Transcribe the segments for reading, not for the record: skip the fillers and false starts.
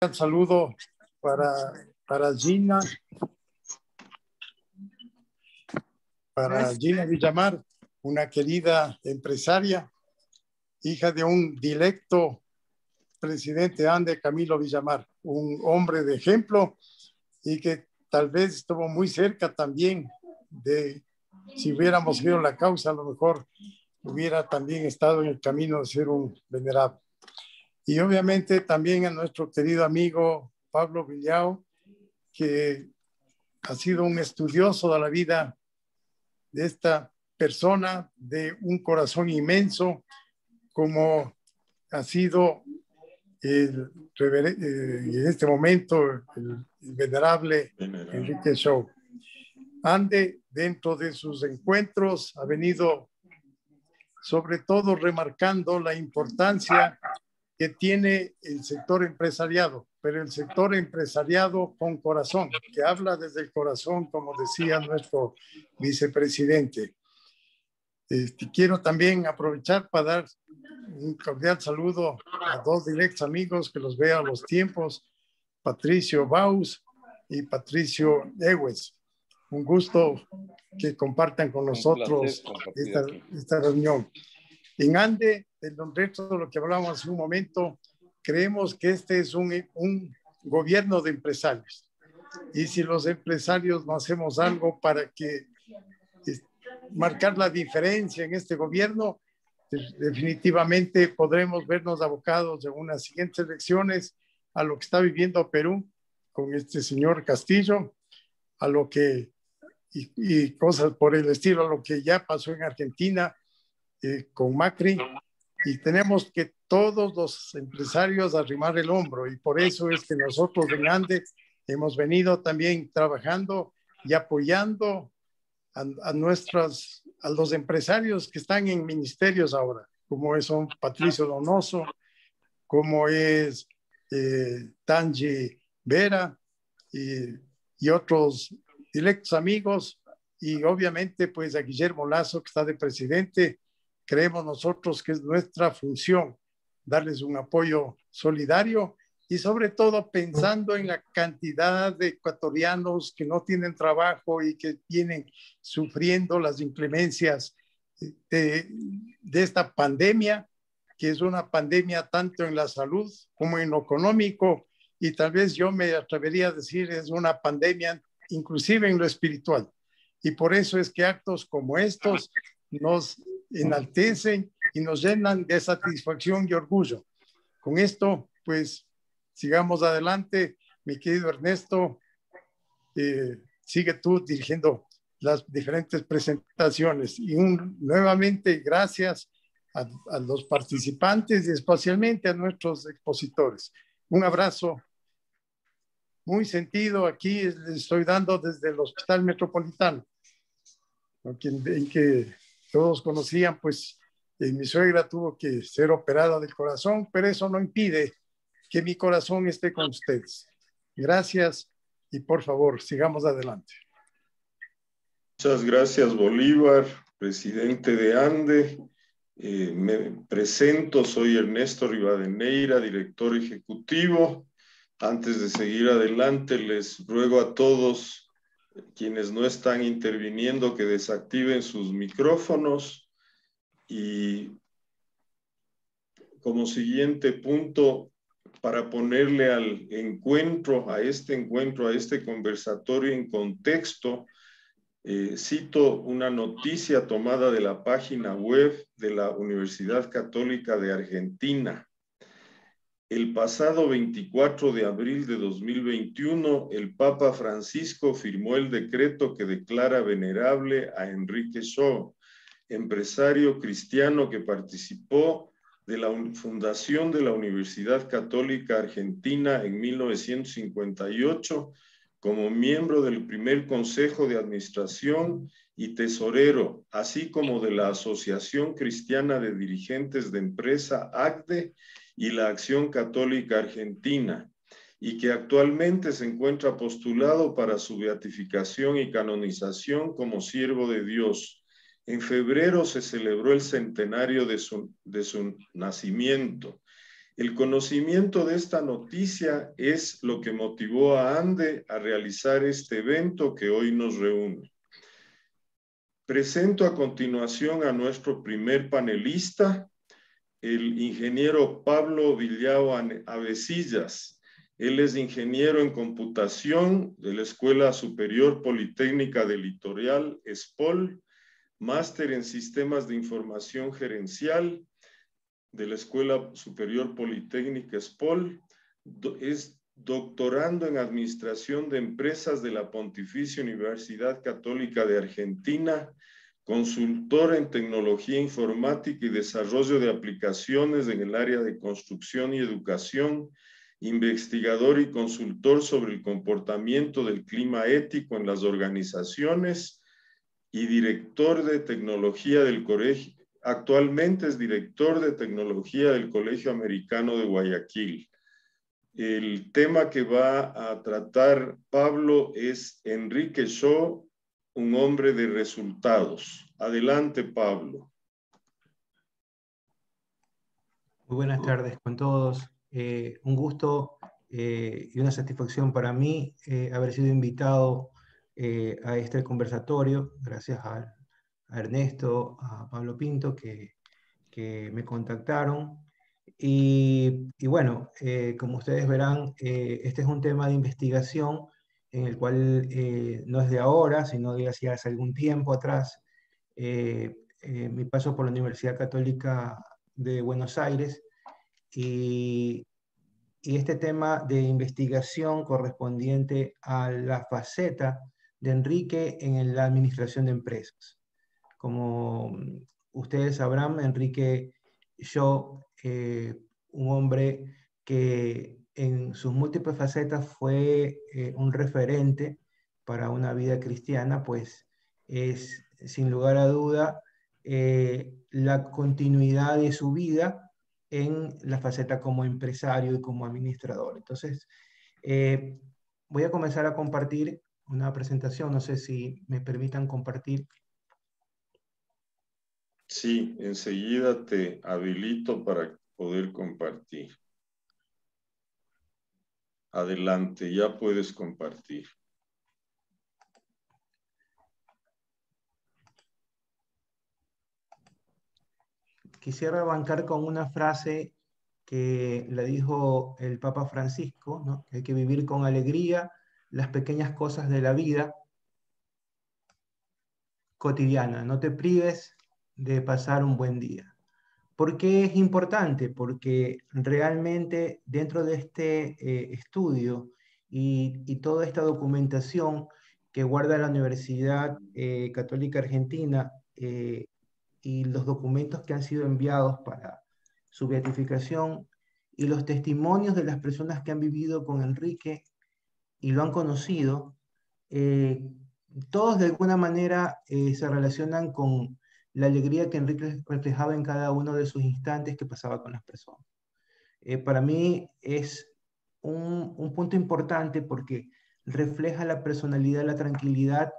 Un saludo para Gina Villamar, una querida empresaria, hija de un directo presidente Ande Camilo Villamar, un hombre de ejemplo y que tal vez estuvo muy cerca también de, si hubiéramos seguido la causa, a lo mejor hubiera también estado en el camino de ser un venerable. Y obviamente también a nuestro querido amigo Pablo Villao, que ha sido un estudioso de la vida de esta persona, de un corazón inmenso, como ha sido en este momento el venerable Enrique Shaw. Ande, dentro de sus encuentros, ha venido sobre todo remarcando la importancia que tiene el sector empresariado, pero el sector empresariado con corazón, que habla desde el corazón, como decía nuestro vicepresidente. Quiero también aprovechar para dar un cordial saludo a dos directos amigos que los veo a los tiempos, Patricio Baus y Patricio Ewes. Un gusto que compartan con nosotros esta reunión. En Ande, en Don Reto, lo que hablábamos hace un momento, creemos que este es un gobierno de empresarios. Y si los empresarios no hacemos algo para que marcar la diferencia en este gobierno, definitivamente podremos vernos abocados en unas siguientes elecciones a lo que está viviendo Perú con este señor Castillo, a lo que y cosas por el estilo, a lo que ya pasó en Argentina con Macri, y tenemos que todos los empresarios arrimar el hombro, y por eso es que nosotros en Ande hemos venido también trabajando y apoyando a los empresarios que están en ministerios ahora, como son Patricio Donoso, como es Tangi Vera y otros directos amigos, y obviamente pues a Guillermo Lazo, que está de presidente. Creemos nosotros que es nuestra función darles un apoyo solidario y sobre todo pensando en la cantidad de ecuatorianos que no tienen trabajo y que vienen sufriendo las inclemencias de esta pandemia, que es una pandemia tanto en la salud como en lo económico, y tal vez yo me atrevería a decir es una pandemia inclusive en lo espiritual. Y por eso es que actos como estos nos enaltecen y nos llenan de satisfacción y orgullo. Con esto, pues, sigamos adelante. Mi querido Ernesto, sigue tú dirigiendo las diferentes presentaciones. Y nuevamente, gracias a los participantes y especialmente a nuestros expositores. Un abrazo muy sentido. Aquí les estoy dando desde el Hospital Metropolitano, en que todos conocían, pues mi suegra tuvo que ser operada del corazón, pero eso no impide que mi corazón esté con ustedes. Gracias y por favor, sigamos adelante. Muchas gracias, Bolívar, presidente de Ande. Me presento, soy Ernesto Rivadeneira, director ejecutivo. Antes de seguir adelante, les ruego a todos quienes no están interviniendo que desactiven sus micrófonos. Y como siguiente punto, para ponerle al encuentro, a este conversatorio en contexto, cito una noticia tomada de la página web de la Universidad Católica de Argentina. El pasado 24 de abril de 2021, el Papa Francisco firmó el decreto que declara venerable a Enrique Shaw, empresario cristiano que participó de la fundación de la Universidad Católica Argentina en 1958 como miembro del primer Consejo de Administración y tesorero, así como de la Asociación Cristiana de Dirigentes de Empresa, ACDE, y la Acción Católica Argentina, y que actualmente se encuentra postulado para su beatificación y canonización como siervo de Dios. En febrero se celebró el centenario de su nacimiento. El conocimiento de esta noticia es lo que motivó a Ande a realizar este evento que hoy nos reúne. Presento a continuación a nuestro primer panelista, el ingeniero Pablo Villao Avesillas. Él es ingeniero en computación de la Escuela Superior Politécnica del Litoral, ESPOL, máster en Sistemas de Información Gerencial de la Escuela Superior Politécnica ESPOL, es doctorando en Administración de Empresas de la Pontificia Universidad Católica de Argentina, consultor en tecnología informática y desarrollo de aplicaciones en el área de construcción y educación, investigador y consultor sobre el comportamiento del clima ético en las organizaciones y director de tecnología del colegio. Actualmente es director de tecnología del Colegio Americano de Guayaquil. El tema que va a tratar Pablo es Enrique Shaw, un hombre de resultados. Adelante, Pablo. Muy buenas tardes con todos. Un gusto y una satisfacción para mí haber sido invitado a este conversatorio, gracias a Ernesto, a Pablo Pinto, que me contactaron. Y bueno, como ustedes verán, este es un tema de investigación en el cual no es de ahora, sino de hace algún tiempo atrás. Mi paso por la Universidad Católica de Buenos Aires y este tema de investigación correspondiente a la faceta de Enrique en la administración de empresas. Como ustedes sabrán, Enrique Shaw, un hombre que en sus múltiples facetas fue un referente para una vida cristiana, pues es sin lugar a duda la continuidad de su vida en la faceta como empresario y como administrador. Entonces, voy a comenzar a compartir una presentación, no sé si me permitan compartir. Sí, enseguida te habilito para poder compartir. Adelante, ya puedes compartir. Quisiera arrancar con una frase que le dijo el Papa Francisco, ¿no? Hay que vivir con alegría las pequeñas cosas de la vida cotidiana. No te prives de pasar un buen día. ¿Por qué es importante? Porque realmente dentro de este estudio y toda esta documentación que guarda la Universidad Católica Argentina y los documentos que han sido enviados para su beatificación y los testimonios de las personas que han vivido con Enrique y lo han conocido, todos de alguna manera se relacionan con la alegría que Enrique reflejaba en cada uno de sus instantes que pasaba con las personas. Para mí es un punto importante porque refleja la personalidad, la tranquilidad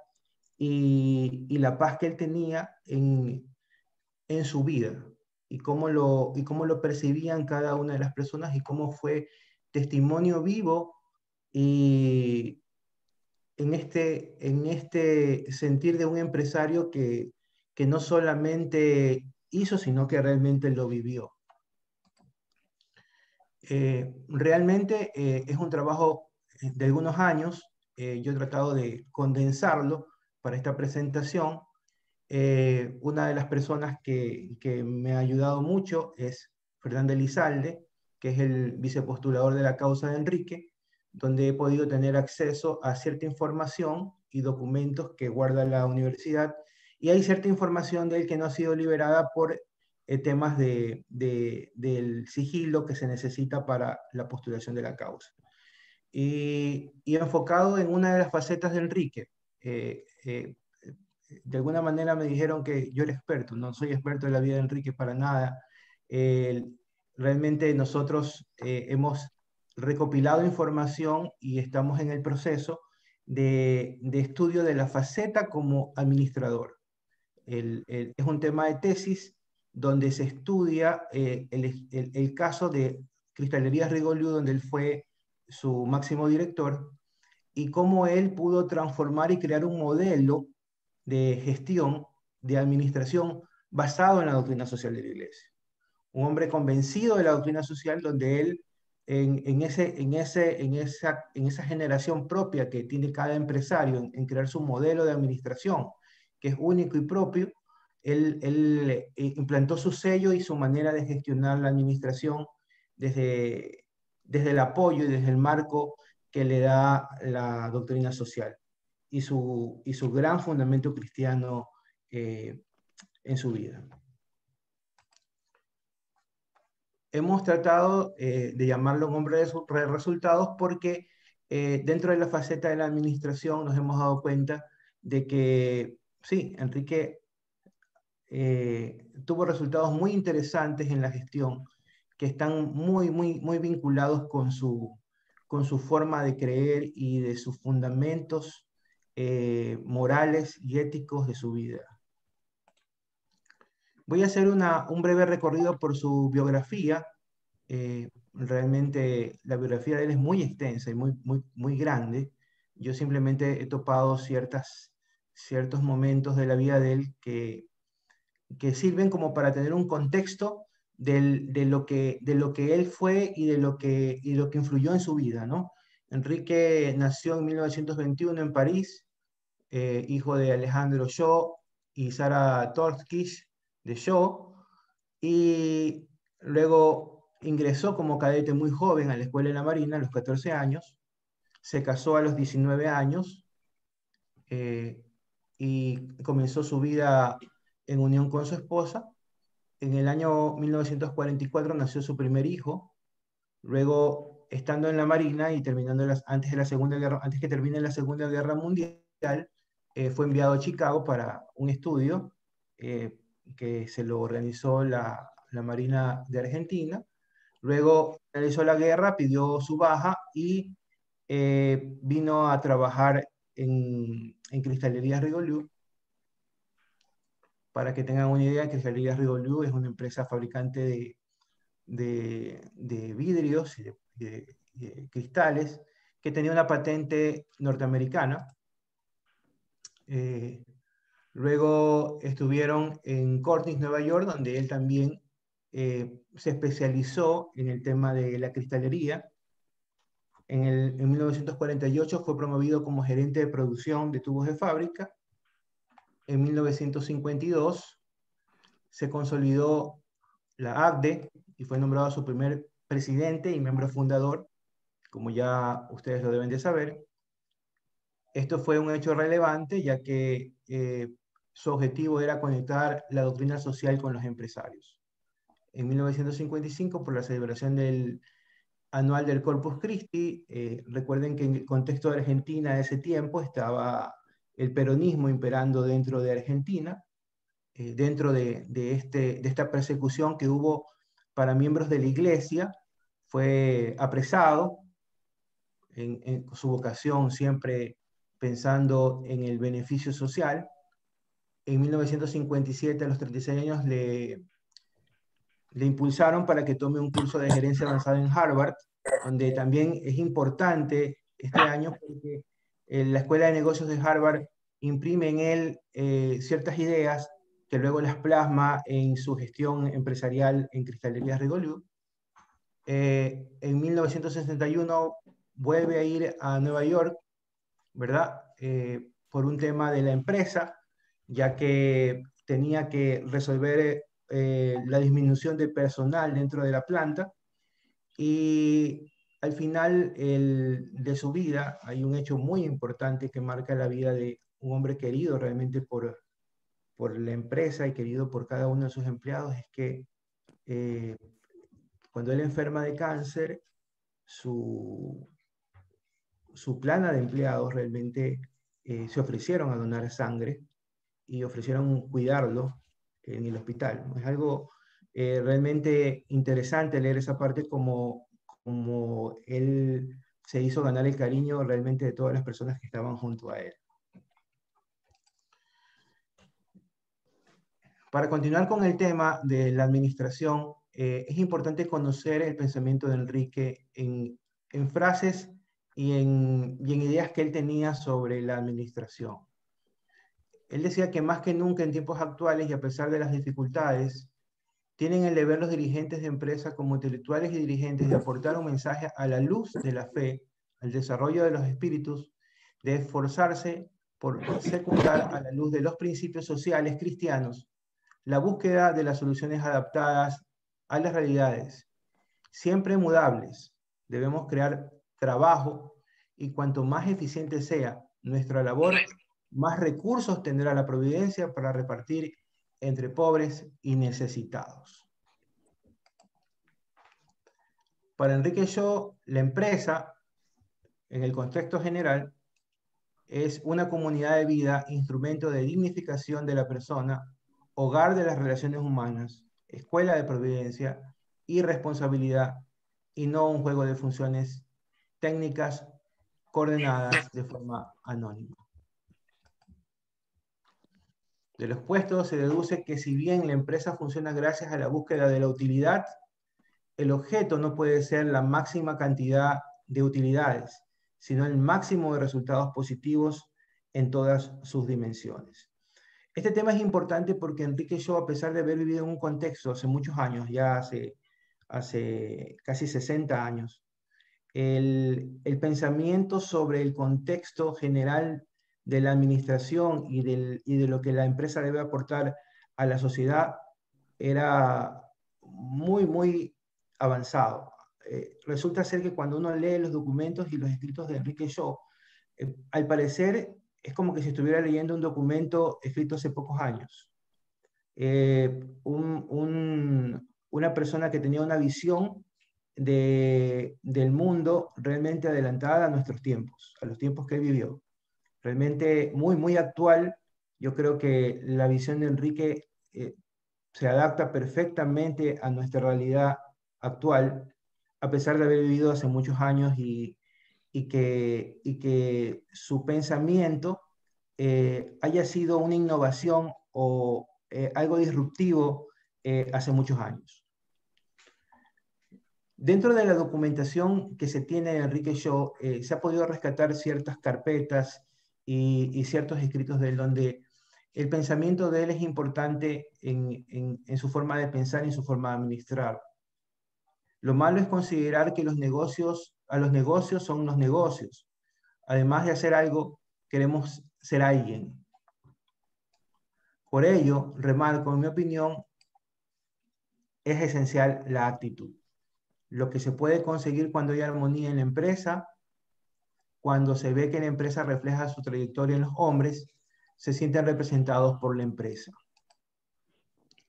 y la paz que él tenía en su vida y cómo lo percibían cada una de las personas y cómo fue testimonio vivo y en este sentir de un empresario que no solamente hizo, sino que realmente lo vivió. Realmente es un trabajo de algunos años. Yo he tratado de condensarlo para esta presentación. Una de las personas que me ha ayudado mucho es Fernando Elizalde, que es el vicepostulador de la causa de Enrique, donde he podido tener acceso a cierta información y documentos que guarda la universidad, y hay cierta información de él que no ha sido liberada por temas del sigilo que se necesita para la postulación de la causa. Y enfocado en una de las facetas de Enrique, de alguna manera me dijeron que yo era experto, no soy experto en la vida de Enrique para nada. Realmente nosotros hemos recopilado información y estamos en el proceso de estudio de la faceta como administrador. Es un tema de tesis donde se estudia el caso de Cristalerías Rigoliú, donde él fue su máximo director, y cómo él pudo transformar y crear un modelo de gestión, de administración, basado en la doctrina social de la Iglesia. Un hombre convencido de la doctrina social, donde él, en esa generación propia que tiene cada empresario, en crear su modelo de administración, que es único y propio, él implantó su sello y su manera de gestionar la administración desde el apoyo y desde el marco que le da la doctrina social y su gran fundamento cristiano en su vida. Hemos tratado de llamarlo un hombre de resultados porque dentro de la faceta de la administración nos hemos dado cuenta de que, sí, Enrique tuvo resultados muy interesantes en la gestión que están muy vinculados con su forma de creer y de sus fundamentos morales y éticos de su vida. Voy a hacer un breve recorrido por su biografía. Realmente la biografía de él es muy extensa y muy grande. Yo simplemente he topado ciertos momentos de la vida de él que sirven como para tener un contexto de lo que él fue y de lo que influyó en su vida, ¿no? Enrique nació en 1921 en París, hijo de Alejandro Shaw y Sara Torskish de Shaw, y luego ingresó como cadete muy joven a la Escuela de la Marina a los 14 años, se casó a los 19 años y comenzó su vida en unión con su esposa. En el año 1944 nació su primer hijo. Luego, estando en la Marina y antes que termine la Segunda Guerra Mundial, fue enviado a Chicago para un estudio que se lo organizó la Marina de Argentina. Luego realizó la guerra, pidió su baja y vino a trabajar en Cristalerías Rigoliú. Para que tengan una idea, Cristalerías Rigoliú es una empresa fabricante de vidrios y de cristales que tenía una patente norteamericana. Luego estuvieron en Cortins, Nueva York, donde él también se especializó en el tema de la cristalería. En 1948 fue promovido como gerente de producción de tubos de fábrica. En 1952 se consolidó la ACDE y fue nombrado su primer presidente y miembro fundador, como ya ustedes lo deben de saber. Esto fue un hecho relevante, ya que su objetivo era conectar la doctrina social con los empresarios. En 1955, por la celebración del anual del Corpus Christi, recuerden que en el contexto de Argentina de ese tiempo estaba el peronismo imperando dentro de Argentina, dentro de esta persecución que hubo para miembros de la iglesia, fue apresado en su vocación siempre pensando en el beneficio social. En 1957, a los 36 años, le impulsaron para que tome un curso de gerencia avanzada en Harvard, donde también es importante este año porque la Escuela de Negocios de Harvard imprime en él ciertas ideas que luego las plasma en su gestión empresarial en Cristalerías Rigoliú. En 1961 vuelve a ir a Nueva York, ¿verdad? Por un tema de la empresa, ya que tenía que resolver la disminución de personal dentro de la planta. Y al final de su vida hay un hecho muy importante que marca la vida de un hombre querido realmente por la empresa y querido por cada uno de sus empleados. Es que cuando él enferma de cáncer, su plana de empleados realmente se ofrecieron a donar sangre y ofrecieron cuidarlo en el hospital. Es algo realmente interesante leer esa parte, como él se hizo ganar el cariño realmente de todas las personas que estaban junto a él. Para continuar con el tema de la administración, es importante conocer el pensamiento de Enrique en frases y en ideas que él tenía sobre la administración. Él decía que más que nunca en tiempos actuales y a pesar de las dificultades, tienen el deber los dirigentes de empresas como intelectuales y dirigentes de aportar un mensaje a la luz de la fe, al desarrollo de los espíritus, de esforzarse por secundar a la luz de los principios sociales cristianos la búsqueda de las soluciones adaptadas a las realidades, siempre mudables. Debemos crear trabajo y cuanto más eficiente sea nuestra labor, más recursos tendrá la providencia para repartir entre pobres y necesitados. Para Enrique Shaw, la empresa, en el contexto general, es una comunidad de vida, instrumento de dignificación de la persona, hogar de las relaciones humanas, escuela de providencia y responsabilidad, y no un juego de funciones técnicas coordenadas de forma anónima. De lo expuesto se deduce que si bien la empresa funciona gracias a la búsqueda de la utilidad, el objeto no puede ser la máxima cantidad de utilidades, sino el máximo de resultados positivos en todas sus dimensiones. Este tema es importante porque Enrique Shaw, a pesar de haber vivido en un contexto hace muchos años, ya hace casi 60 años, el pensamiento sobre el contexto general de la administración y de lo que la empresa debe aportar a la sociedad era muy, muy avanzado. Resulta ser que cuando uno lee los documentos y los escritos de Enrique Shaw, al parecer es como que si estuviera leyendo un documento escrito hace pocos años. Una persona que tenía una visión del mundo realmente adelantada a nuestros tiempos, a los tiempos que él vivió. Realmente muy, muy actual. Yo creo que la visión de Enrique se adapta perfectamente a nuestra realidad actual, a pesar de haber vivido hace muchos años y que su pensamiento haya sido una innovación o algo disruptivo hace muchos años. Dentro de la documentación que se tiene de Enrique Shaw, se ha podido rescatar ciertas carpetas y ciertos escritos de él donde el pensamiento de él es importante en su forma de pensar y en su forma de administrar. Lo malo es considerar que a los negocios son unos negocios. Además de hacer algo, queremos ser alguien. Por ello, remarco, en mi opinión, es esencial la actitud. Lo que se puede conseguir cuando hay armonía en la empresa, cuando se ve que la empresa refleja su trayectoria en los hombres, se sienten representados por la empresa.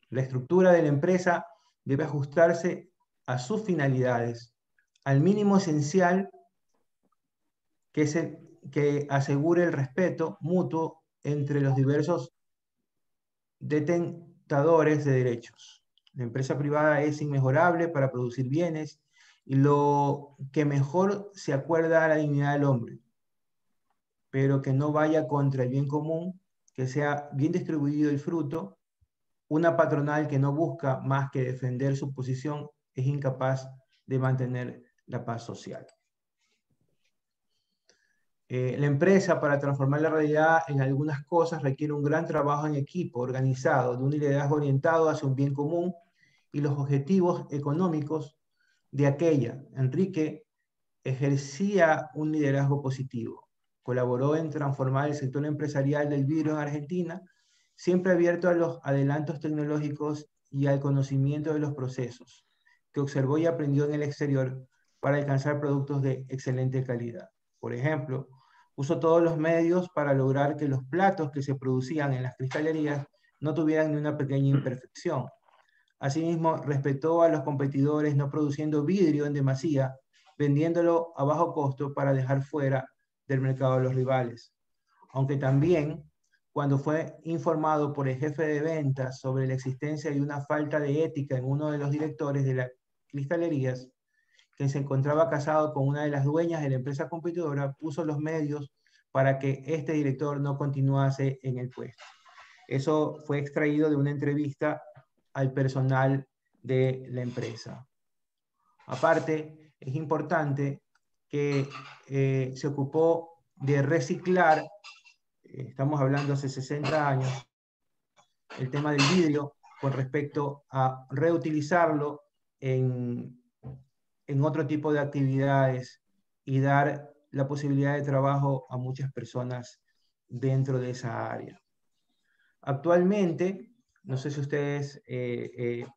La estructura de la empresa debe ajustarse a sus finalidades, al mínimo esencial que asegure el respeto mutuo entre los diversos detentadores de derechos. La empresa privada es inmejorable para producir bienes y lo que mejor se acuerda a la dignidad del hombre, pero que no vaya contra el bien común, que sea bien distribuido el fruto. Una patronal que no busca más que defender su posición es incapaz de mantener la paz social. La empresa, para transformar la realidad en algunas cosas, requiere un gran trabajo en equipo, organizado, de un liderazgo orientado hacia un bien común y los objetivos económicos de aquella. Enrique ejercía un liderazgo positivo. Colaboró en transformar el sector empresarial del vidrio en Argentina, siempre abierto a los adelantos tecnológicos y al conocimiento de los procesos, que observó y aprendió en el exterior para alcanzar productos de excelente calidad. Por ejemplo, usó todos los medios para lograr que los platos que se producían en las cristalerías no tuvieran ni una pequeña imperfección. Asimismo, respetó a los competidores no produciendo vidrio en demasía, vendiéndolo a bajo costo para dejar fuera del mercado a los rivales. Aunque también, cuando fue informado por el jefe de ventas sobre la existencia de una falta de ética en uno de los directores de las cristalerías, que se encontraba casado con una de las dueñas de la empresa competidora, puso los medios para que este director no continuase en el puesto. Eso fue extraído de una entrevista al personal de la empresa. Aparte, es importante que se ocupó de reciclar, estamos hablando hace 60 años, el tema del vidrio con respecto a reutilizarlo en otro tipo de actividades y dar la posibilidad de trabajo a muchas personas dentro de esa área. Actualmente, no sé si ustedes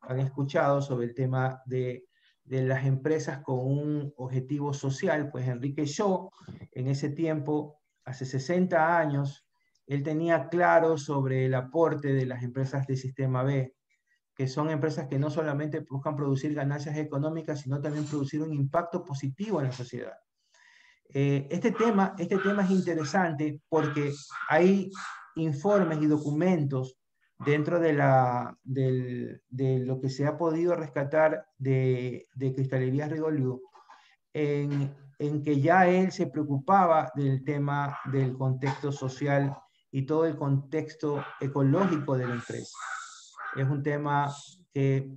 han escuchado sobre el tema de las empresas con un objetivo social, pues Enrique Shaw, en ese tiempo, hace 60 años, él tenía claro sobre el aporte de las empresas del Sistema B, que son empresas que no solamente buscan producir ganancias económicas, sino también producir un impacto positivo en la sociedad. Este tema es interesante porque hay informes y documentos dentro de lo que se ha podido rescatar de Cristalerías Rigoliu, en que ya él se preocupaba del tema del contexto social y todo el contexto ecológico de la empresa. Es un tema que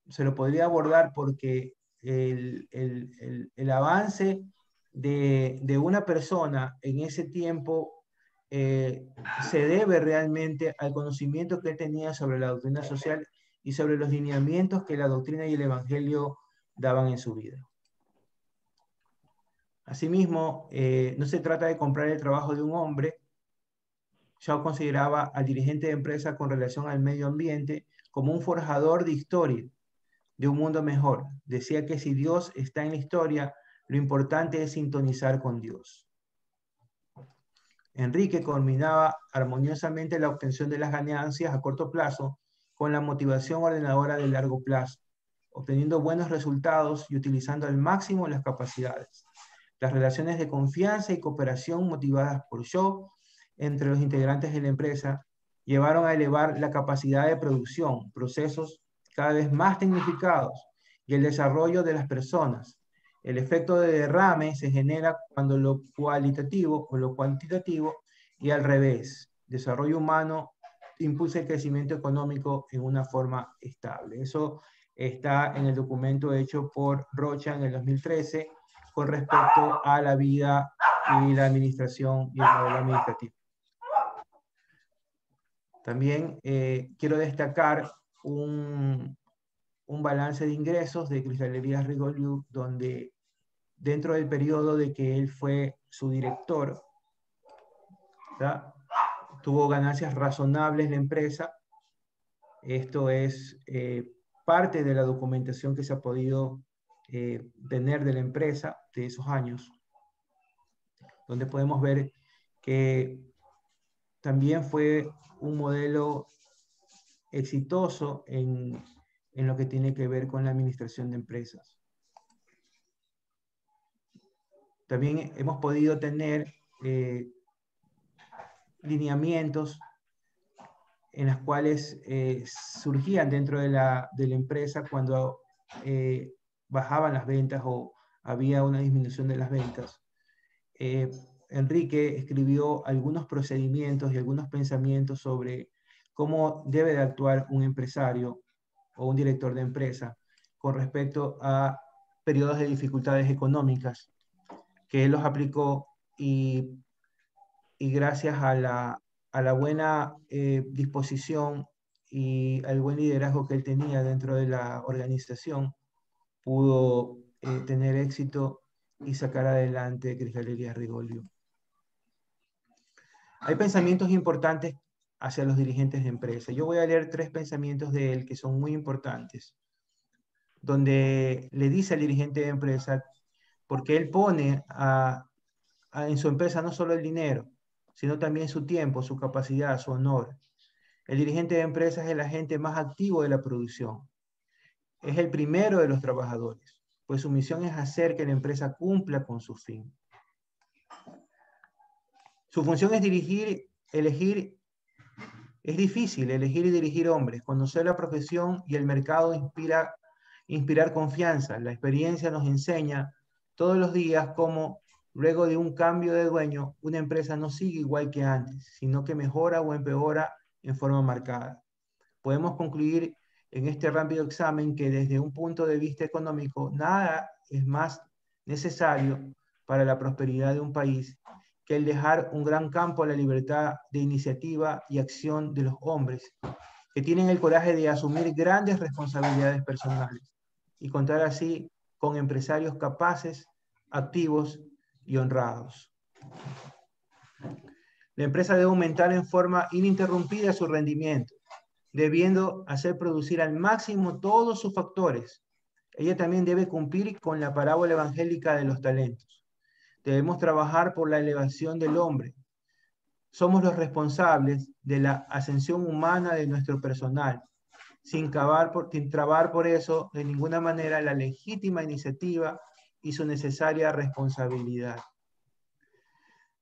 se lo podría abordar porque el avance de una persona en ese tiempo se debe realmente al conocimiento que él tenía sobre la doctrina social y sobre los lineamientos que la doctrina y el evangelio daban en su vida. Asimismo, no se trata de comprar el trabajo de un hombre. Shaw consideraba al dirigente de empresa con relación al medio ambiente como un forjador de historia, de un mundo mejor. Decía que si Dios está en la historia, lo importante es sintonizar con Dios. Enrique combinaba armoniosamente la obtención de las ganancias a corto plazo con la motivación ordenadora de largo plazo, obteniendo buenos resultados y utilizando al máximo las capacidades. Las relaciones de confianza y cooperación motivadas por Shaw entre los integrantes de la empresa llevaron a elevar la capacidad de producción, procesos cada vez más tecnificados y el desarrollo de las personas. El efecto de derrame se genera cuando lo cualitativo o lo cuantitativo y al revés. Desarrollo humano impulsa el crecimiento económico en una forma estable. Eso está en el documento hecho por Rocha en el 2013 con respecto a la vida y la administración y el modelo administrativo. También quiero destacar un balance de ingresos de Cristalerías Rigoliu, donde dentro del periodo de que él fue su director, ¿verdad?, tuvo ganancias razonables la empresa. Esto es parte de la documentación que se ha podido tener de la empresa de esos años, donde podemos ver que también fue un modelo exitoso en lo que tiene que ver con la administración de empresas. También hemos podido tener lineamientos en las cuales surgían dentro de la empresa cuando bajaban las ventas o había una disminución de las ventas. Enrique escribió algunos procedimientos y algunos pensamientos sobre cómo debe de actuar un empresario o un director de empresa con respecto a periodos de dificultades económicas, que él los aplicó y gracias a la buena disposición y al buen liderazgo que él tenía dentro de la organización, pudo tener éxito y sacar adelante Cristalerías Rigoliu. Hay pensamientos importantes hacia los dirigentes de empresa. Yo voy a leer 3 pensamientos de él que son muy importantes, donde le dice al dirigente de empresa, porque él pone en su empresa no solo el dinero, sino también su tiempo, su capacidad, su honor. El dirigente de empresa es el agente más activo de la producción. Es el primero de los trabajadores, pues su misión es hacer que la empresa cumpla con su fin. Su función es elegir. Es difícil elegir y dirigir hombres. Conocer la profesión y el mercado inspirar confianza. La experiencia nos enseña todos los días cómo, luego de un cambio de dueño, una empresa no sigue igual que antes, sino que mejora o empeora en forma marcada. Podemos concluir en este rápido examen que desde un punto de vista económico, nada es más necesario para la prosperidad de un país que el dejar un gran campo a la libertad de iniciativa y acción de los hombres, que tienen el coraje de asumir grandes responsabilidades personales y contar así con empresarios capaces, activos y honrados. La empresa debe aumentar en forma ininterrumpida su rendimiento, debiendo hacer producir al máximo todos sus factores. Ella también debe cumplir con la parábola evangélica de los talentos. Debemos trabajar por la elevación del hombre. Somos los responsables de la ascensión humana de nuestro personal, sin trabar por eso de ninguna manera la legítima iniciativa y su necesaria responsabilidad.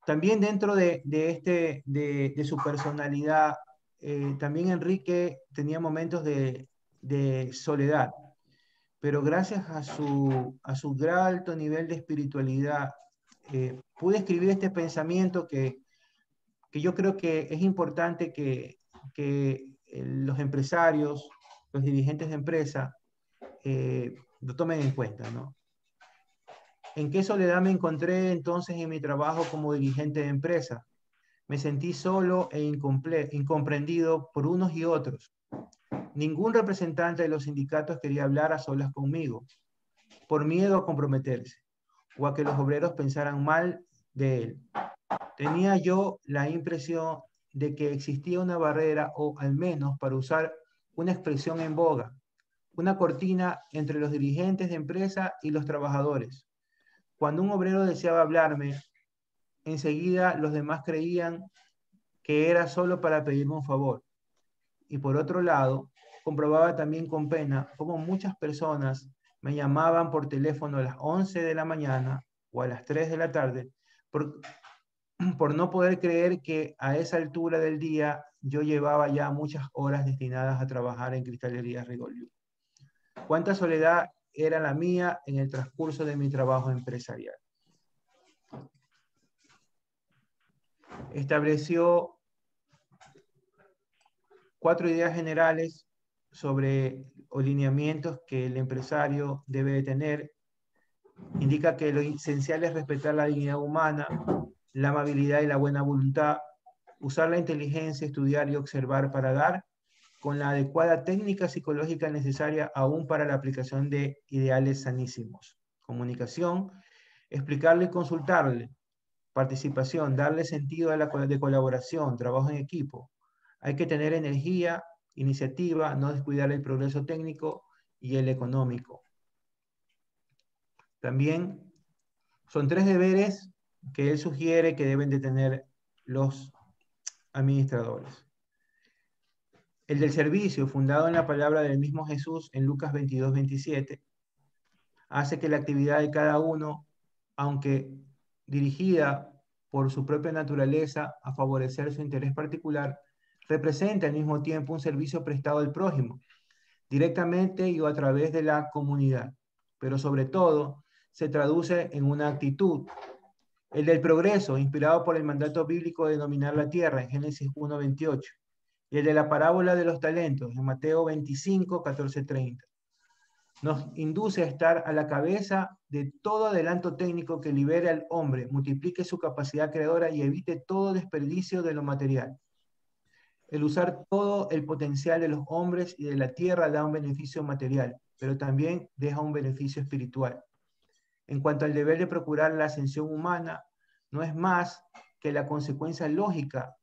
También dentro de su personalidad, también Enrique tenía momentos de soledad, pero gracias a su gran alto nivel de espiritualidad, pude escribir este pensamiento que yo creo que es importante que los empresarios, los dirigentes de empresa, lo tomen en cuenta, ¿no? ¿En qué soledad me encontré entonces en mi trabajo como dirigente de empresa? Me sentí solo e incomprendido por unos y otros. Ningún representante de los sindicatos quería hablar a solas conmigo, por miedo a comprometerse, o a que los obreros pensaran mal de él. Tenía yo la impresión de que existía una barrera, o al menos, para usar una expresión en boga, una cortina entre los dirigentes de empresa y los trabajadores. Cuando un obrero deseaba hablarme, enseguida los demás creían que era solo para pedirme un favor. Y por otro lado, comprobaba también con pena cómo muchas personas me llamaban por teléfono a las 11 de la mañana o a las 3 de la tarde por no poder creer que a esa altura del día yo llevaba ya muchas horas destinadas a trabajar en Cristalería Rigolio. Cuánta soledad era la mía en el transcurso de mi trabajo empresarial. Estableció 4 ideas generales sobre los lineamientos que el empresario debe de tener. Indica que lo esencial es respetar la dignidad humana, la amabilidad y la buena voluntad, usar la inteligencia, estudiar y observar para dar con la adecuada técnica psicológica necesaria aún para la aplicación de ideales sanísimos. Comunicación, explicarle y consultarle. Participación, darle sentido a de colaboración, trabajo en equipo. Hay que tener energía, iniciativa, no descuidar el progreso técnico y el económico. También son 3 deberes que él sugiere que deben de tener los administradores. El del servicio, fundado en la palabra del mismo Jesús en Lucas 22:27, hace que la actividad de cada uno, aunque dirigida por su propia naturaleza a favorecer su interés particular, represente al mismo tiempo un servicio prestado al prójimo, directamente y o a través de la comunidad, pero sobre todo se traduce en una actitud. El del progreso, inspirado por el mandato bíblico de dominar la tierra en Génesis 1:28, y el de la parábola de los talentos en Mateo 25:14-30. Nos induce a estar a la cabeza de todo adelanto técnico que libere al hombre, multiplique su capacidad creadora y evite todo desperdicio de lo material. El usar todo el potencial de los hombres y de la tierra da un beneficio material, pero también deja un beneficio espiritual. En cuanto al deber de procurar la ascensión humana, no es más que la consecuencia lógica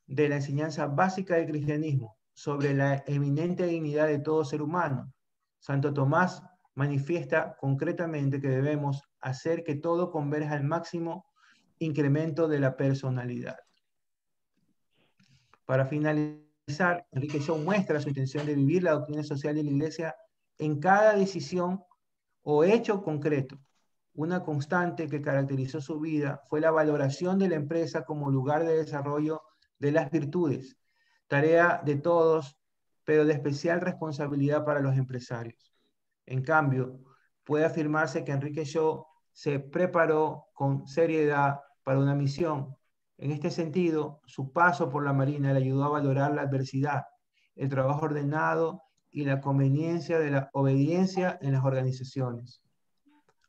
de la enseñanza básica del cristianismo sobre la eminente dignidad de todo ser humano. Santo Tomás manifiesta concretamente que debemos hacer que todo converja al máximo incremento de la personalidad. Para finalizar, Enrique Shaw muestra su intención de vivir la doctrina social de la Iglesia en cada decisión o hecho concreto. Una constante que caracterizó su vida fue la valoración de la empresa como lugar de desarrollo de las virtudes, tarea de todos, pero de especial responsabilidad para los empresarios. En cambio, puede afirmarse que Enrique Shaw se preparó con seriedad para una misión. En este sentido, su paso por la Marina le ayudó a valorar la adversidad, el trabajo ordenado y la conveniencia de la obediencia en las organizaciones.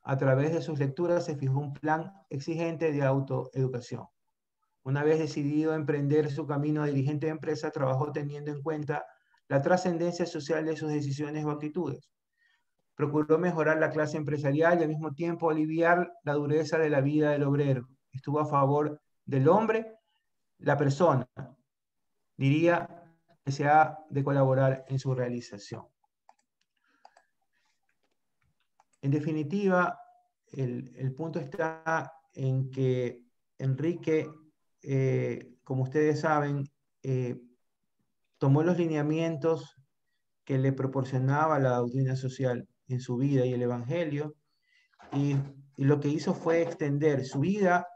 A través de sus lecturas se fijó un plan exigente de autoeducación. Una vez decidido emprender su camino de dirigente de empresa, trabajó teniendo en cuenta la trascendencia social de sus decisiones o actitudes. Procuró mejorar la clase empresarial y al mismo tiempo aliviar la dureza de la vida del obrero. Estuvo a favor del hombre, la persona. Diría que se ha de colaborar en su realización. En definitiva, el punto está en que Enrique, como ustedes saben, tomó los lineamientos que le proporcionaba la doctrina social en su vida y el Evangelio, y lo que hizo fue extender su vida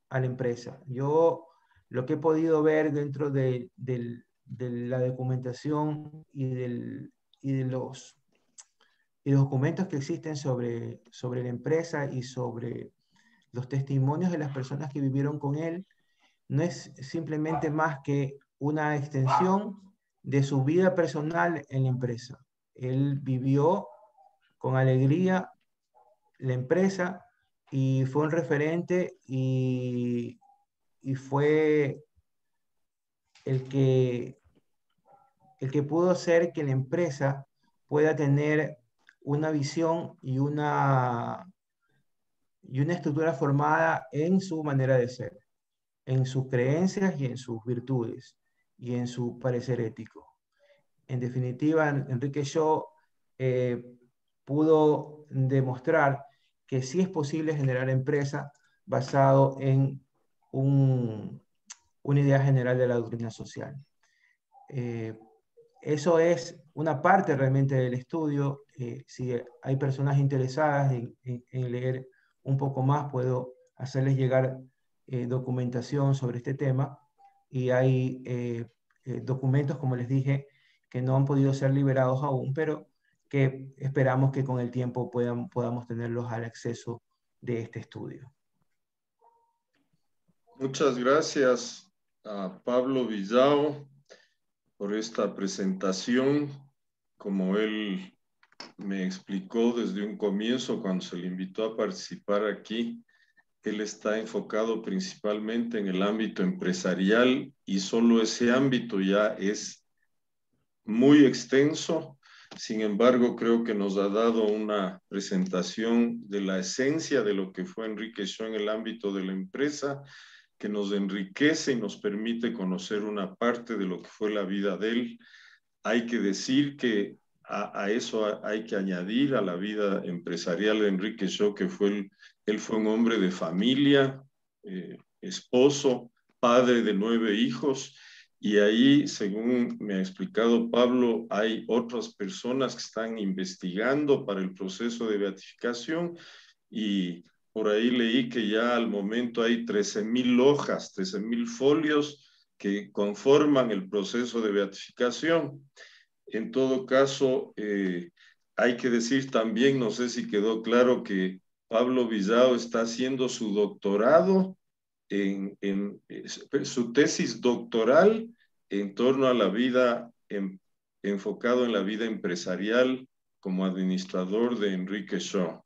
a la empresa. Yo lo que he podido ver dentro de la documentación y de los documentos que existen sobre la empresa y sobre los testimonios de las personas que vivieron con él, no es simplemente más que una extensión de su vida personal en la empresa. Él vivió con alegría la empresa y fue un referente y fue el que pudo hacer que la empresa pueda tener una visión y una estructura formada en su manera de ser, en sus creencias y en sus virtudes y en su parecer ético. En definitiva, Enrique Shaw pudo demostrar que sí es posible generar empresa basado en una idea general de la doctrina social. Eso es una parte realmente del estudio. Si hay personas interesadas en leer un poco más, puedo hacerles llegar documentación sobre este tema, y hay documentos, como les dije, que no han podido ser liberados aún, pero que esperamos que con el tiempo podamos tenerlos al acceso de este estudio. Muchas gracias a Pablo Villao por esta presentación. Como él me explicó desde un comienzo cuando se le invitó a participar aquí, él está enfocado principalmente en el ámbito empresarial y solo ese ámbito ya es muy extenso. Sin embargo, creo que nos ha dado una presentación de la esencia de lo que fue Enrique Shaw en el ámbito de la empresa, que nos enriquece y nos permite conocer una parte de lo que fue la vida de él. Hay que decir que a eso hay que añadir a la vida empresarial de Enrique Shaw, que él fue un hombre de familia, esposo, padre de 9 hijos, y ahí, según me ha explicado Pablo, hay otras personas que están investigando para el proceso de beatificación, y por ahí leí que ya al momento hay 13,000 hojas, 13,000 folios que conforman el proceso de beatificación. En todo caso, hay que decir también, no sé si quedó claro, que Pablo Villao está haciendo su doctorado, su tesis doctoral en torno a la vida, enfocado en la vida empresarial como administrador de Enrique Shaw.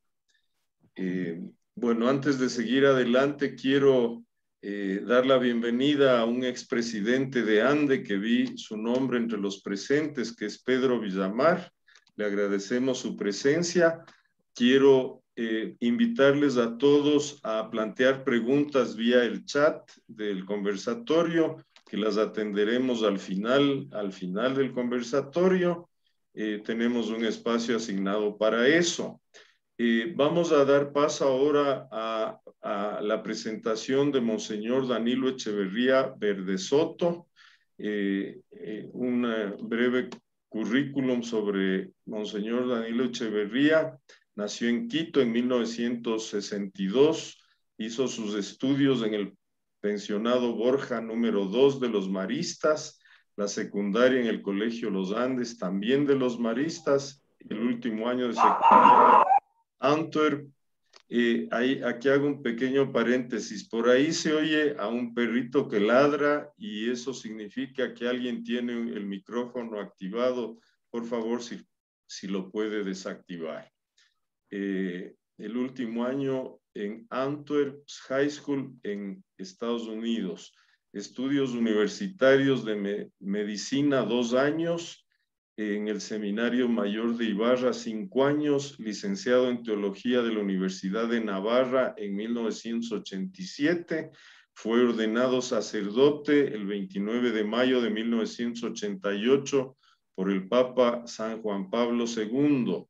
Bueno, antes de seguir adelante, quiero dar la bienvenida a un expresidente de ANDE que vi su nombre entre los presentes, que es Pedro Villamar. Le agradecemos su presencia. Quiero invitarles a todos a plantear preguntas vía el chat del conversatorio, que las atenderemos al final del conversatorio. Tenemos un espacio asignado para eso. Vamos a dar paso ahora a la presentación de Monseñor Danilo Echeverría Verdesoto, un breve currículum sobre Monseñor Danilo Echeverría. Nació en Quito en 1962, hizo sus estudios en el pensionado Borja número 2 de los Maristas, la secundaria en el Colegio Los Andes, también de los Maristas, el último año de secundaria Antwerp. Aquí hago un pequeño paréntesis. Por ahí se oye a un perrito que ladra, y eso significa que alguien tiene el micrófono activado por favor, si lo puede desactivar. El último año en Antwerp High School en Estados Unidos. Estudios universitarios de medicina, 2 años. En el Seminario Mayor de Ibarra, 5 años. Licenciado en Teología de la Universidad de Navarra en 1987. Fue ordenado sacerdote el 29 de mayo de 1988 por el Papa San Juan Pablo II.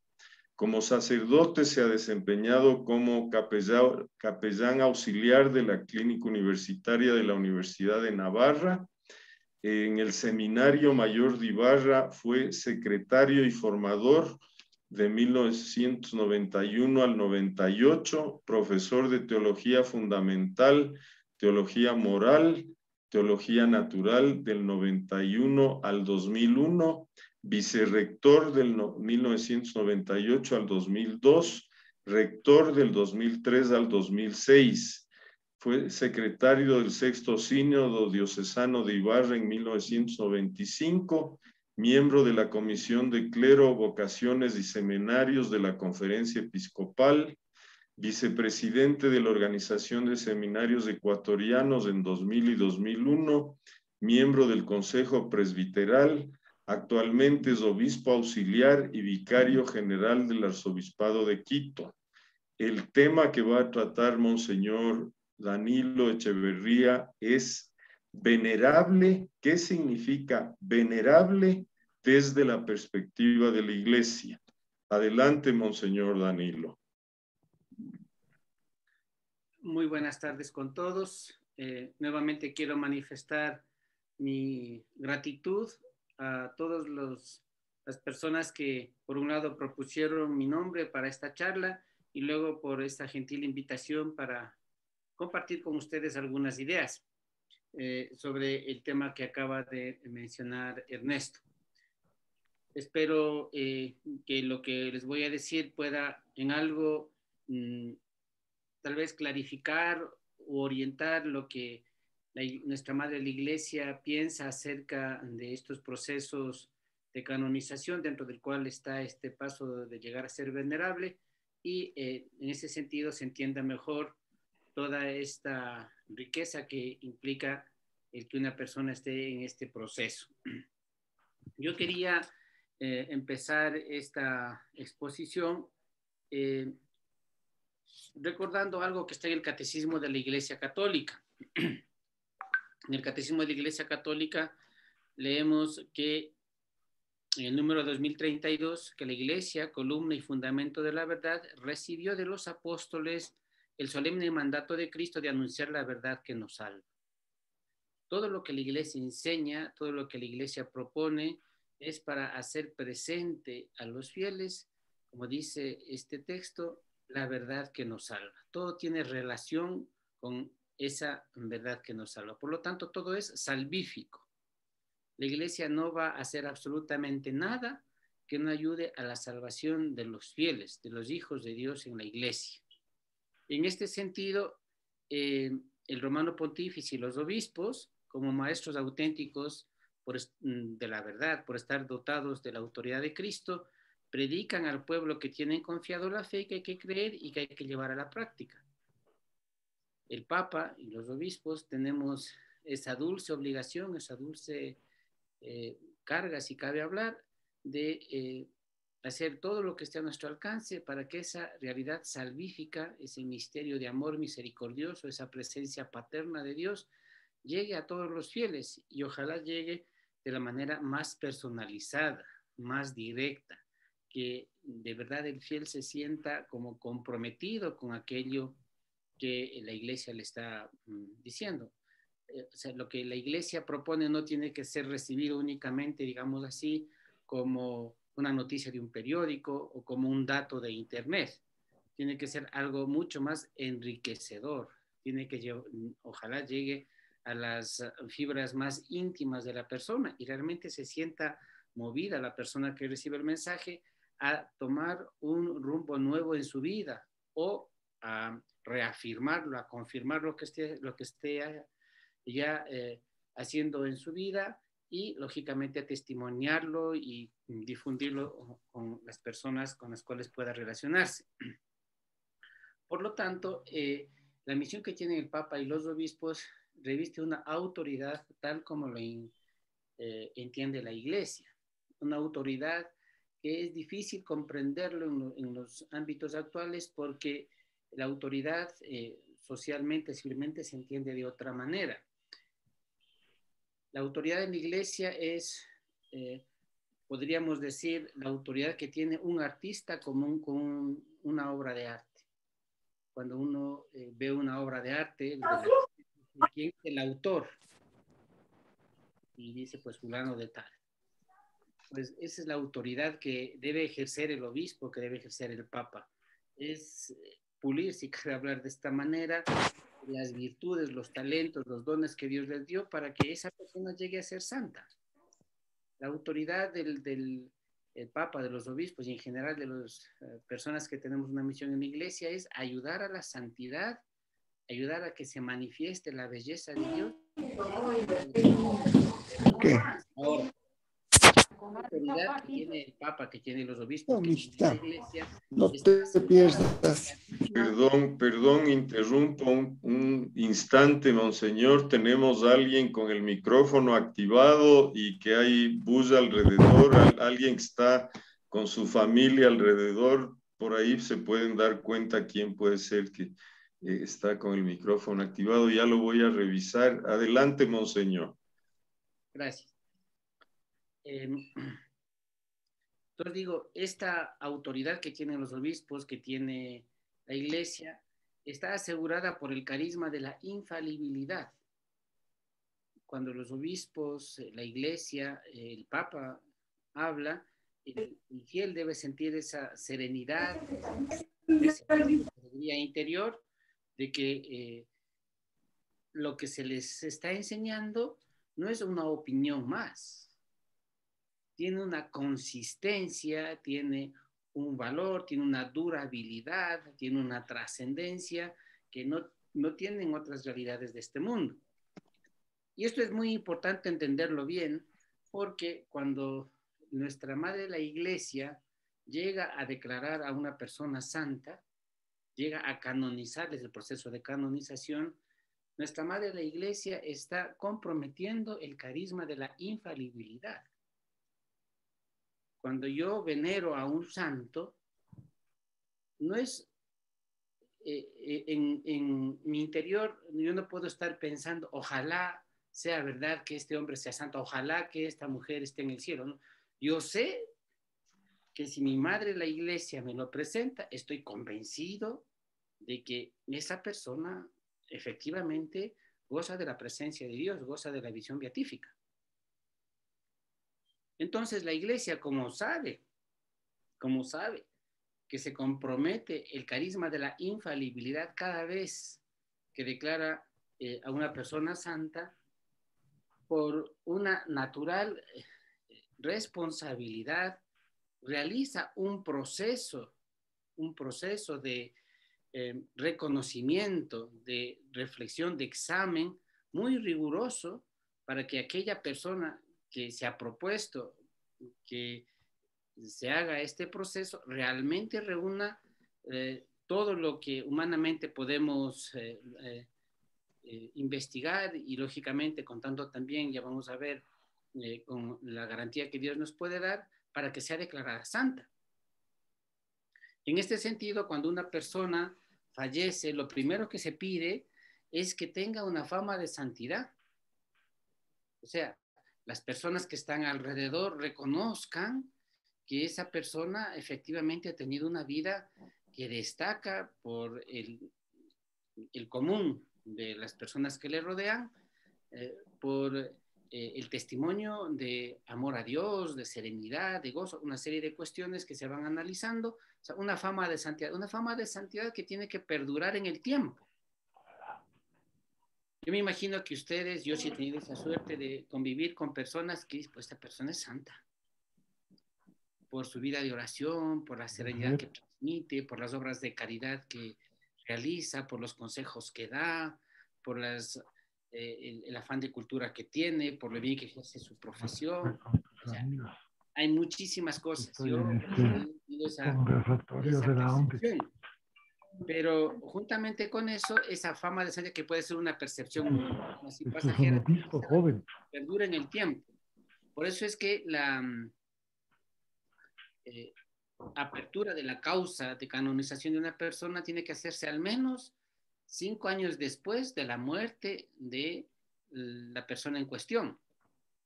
Como sacerdote se ha desempeñado como capellán auxiliar de la Clínica Universitaria de la Universidad de Navarra. En el Seminario Mayor de Ibarra fue secretario y formador de 1991 al 98, profesor de Teología Fundamental, Teología Moral, Teología Natural del 91 al 2001, vicerrector del 1998 al 2002, rector del 2003 al 2006. Fue secretario del Sexto Sínodo Diocesano de Ibarra en 1995, miembro de la Comisión de Clero, Vocaciones y Seminarios de la Conferencia Episcopal, vicepresidente de la Organización de Seminarios Ecuatorianos en 2000 y 2001, miembro del Consejo Presbiteral. Actualmente es obispo auxiliar y vicario general del Arzobispado de Quito. El tema que va a tratar Monseñor Danilo Echeverría es venerable. ¿Qué significa venerable desde la perspectiva de la Iglesia? Adelante, Monseñor Danilo. Muy buenas tardes con todos. Nuevamente quiero manifestar mi gratitud a todas las personas que, por un lado, propusieron mi nombre para esta charla y luego por esta gentil invitación para compartir con ustedes algunas ideas sobre el tema que acaba de mencionar Ernesto. Espero que lo que les voy a decir pueda en algo tal vez clarificar o orientar lo que nuestra Madre la Iglesia piensa acerca de estos procesos de canonización, dentro del cual está este paso de llegar a ser venerable, y en ese sentido se entienda mejor toda esta riqueza que implica el que una persona esté en este proceso. Yo quería empezar esta exposición recordando algo que está en el Catecismo de la Iglesia Católica. En el Catecismo de la Iglesia Católica leemos que en el número 2032, que la Iglesia, columna y fundamento de la verdad, recibió de los apóstoles el solemne mandato de Cristo de anunciar la verdad que nos salva. Todo lo que la Iglesia enseña, todo lo que la Iglesia propone, es para hacer presente a los fieles, como dice este texto, la verdad que nos salva. Todo tiene relación con esa verdad que nos salva. Por lo tanto, todo es salvífico. La Iglesia no va a hacer absolutamente nada que no ayude a la salvación de los fieles, de los hijos de Dios en la Iglesia. En este sentido, el Romano Pontífice y los obispos, como maestros auténticos de la verdad, por estar dotados de la autoridad de Cristo, predican al pueblo que tienen confiado la fe, que hay que creer y que hay que llevar a la práctica. El Papa y los obispos tenemos esa dulce obligación, esa dulce carga, si cabe hablar, de hacer todo lo que esté a nuestro alcance para que esa realidad salvífica, ese misterio de amor misericordioso, esa presencia paterna de Dios, llegue a todos los fieles y ojalá llegue de la manera más personalizada, más directa, que de verdad el fiel se sienta como comprometido con aquello que la Iglesia le está diciendo. O sea, lo que la Iglesia propone no tiene que ser recibido únicamente, digamos así, como una noticia de un periódico o como un dato de internet. Tiene que ser algo mucho más enriquecedor. Tiene que, ojalá llegue a las fibras más íntimas de la persona y realmente se sienta movida la persona que recibe el mensaje a tomar un rumbo nuevo en su vida o a reafirmarlo, a confirmar lo que esté ya haciendo en su vida y, lógicamente, a testimoniarlo y difundirlo con las personas con las cuales pueda relacionarse. Por lo tanto, la misión que tiene el Papa y los obispos reviste una autoridad tal como lo entiende la Iglesia, una autoridad que es difícil comprenderlo en los ámbitos actuales porque la autoridad socialmente, civilmente se entiende de otra manera. La autoridad en la Iglesia es, podríamos decir, la autoridad que tiene un artista común con una obra de arte. Cuando uno ve una obra de arte, ¿quién es el autor? Y dice, pues, fulano de tal. Pues esa es la autoridad que debe ejercer el obispo, que debe ejercer el papa. Es pulir, si cabe hablar de esta manera, las virtudes, los talentos, los dones que Dios les dio para que esa persona llegue a ser santa. La autoridad del papa, de los obispos y en general de las personas que tenemos una misión en la iglesia es ayudar a la santidad, ayudar a que se manifieste la belleza de Dios. Ahora, la autoridad que tiene el Papa, que tiene los obispos, que tiene la Iglesia. No te pierdas. Perdón, interrumpo un instante, monseñor. Tenemos a alguien con el micrófono activado y que hay bus alrededor, alguien que está con su familia alrededor. Por ahí se pueden dar cuenta quién puede ser que está con el micrófono activado. Ya lo voy a revisar. Adelante, monseñor. Gracias. Entonces digo, esta autoridad que tienen los obispos, que tiene la Iglesia, está asegurada por el carisma de la infalibilidad. Cuando los obispos, la Iglesia, el Papa habla, el fiel debe sentir esa serenidad, esa alegría interior de que lo que se les está enseñando no es una opinión más. Tiene una consistencia, tiene un valor, tiene una durabilidad, tiene una trascendencia que no tienen otras realidades de este mundo. Y esto es muy importante entenderlo bien, porque cuando nuestra Madre la Iglesia llega a declarar a una persona santa, llega a canonizar desde el proceso de canonización, nuestra Madre la Iglesia está comprometiendo el carisma de la infalibilidad. Cuando yo venero a un santo, no es en mi interior, yo no puedo estar pensando, ojalá sea verdad que este hombre sea santo, ojalá que esta mujer esté en el cielo, ¿no? Yo sé que si mi madre la Iglesia me lo presenta, estoy convencido de que esa persona efectivamente goza de la presencia de Dios, goza de la visión beatífica. Entonces la Iglesia, como sabe que se compromete el carisma de la infalibilidad cada vez que declara a una persona santa, por una natural responsabilidad, realiza un proceso de reconocimiento, de reflexión, de examen muy riguroso para que aquella persona que se ha propuesto que se haga este proceso realmente reúna todo lo que humanamente podemos investigar y lógicamente contando también, ya vamos a ver, con la garantía que Dios nos puede dar para que sea declarada santa. En este sentido, cuando una persona fallece, lo primero que se pide es que tenga una fama de santidad. O sea, las personas que están alrededor reconozcan que esa persona efectivamente ha tenido una vida que destaca por el común de las personas que le rodean, por el testimonio de amor a Dios, de serenidad, de gozo, una serie de cuestiones que se van analizando, o sea, una fama de santidad que tiene que perdurar en el tiempo. Yo me imagino que ustedes, yo sí he tenido esa suerte de convivir con personas que dicen, pues esta persona es santa, por su vida de oración, por la serenidad que transmite, por las obras de caridad que realiza, por los consejos que da, por las el afán de cultura que tiene, por lo bien que ejerce su profesión. O sea, hay muchísimas cosas. Yo he tenido esa percepción. Pero juntamente con eso, esa fama de santidad que puede ser una percepción así pasajera, perdura en el tiempo. Por eso es que la apertura de la causa de canonización de una persona tiene que hacerse al menos 5 años después de la muerte de la persona en cuestión.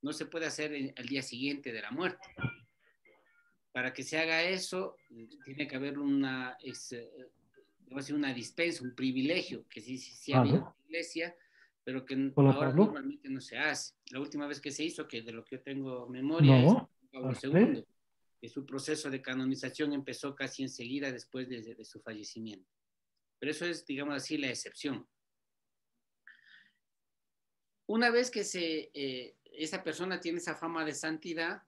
No se puede hacer al día siguiente de la muerte. Para que se haga eso, tiene que haber una dispensa, un privilegio, que sí había en la iglesia, pero que ahora normalmente no se hace. La última vez que se hizo, que de lo que yo tengo memoria, es Pablo II, que su proceso de canonización empezó casi enseguida después de su fallecimiento. Pero eso es, digamos así, la excepción. Una vez que esa persona tiene esa fama de santidad,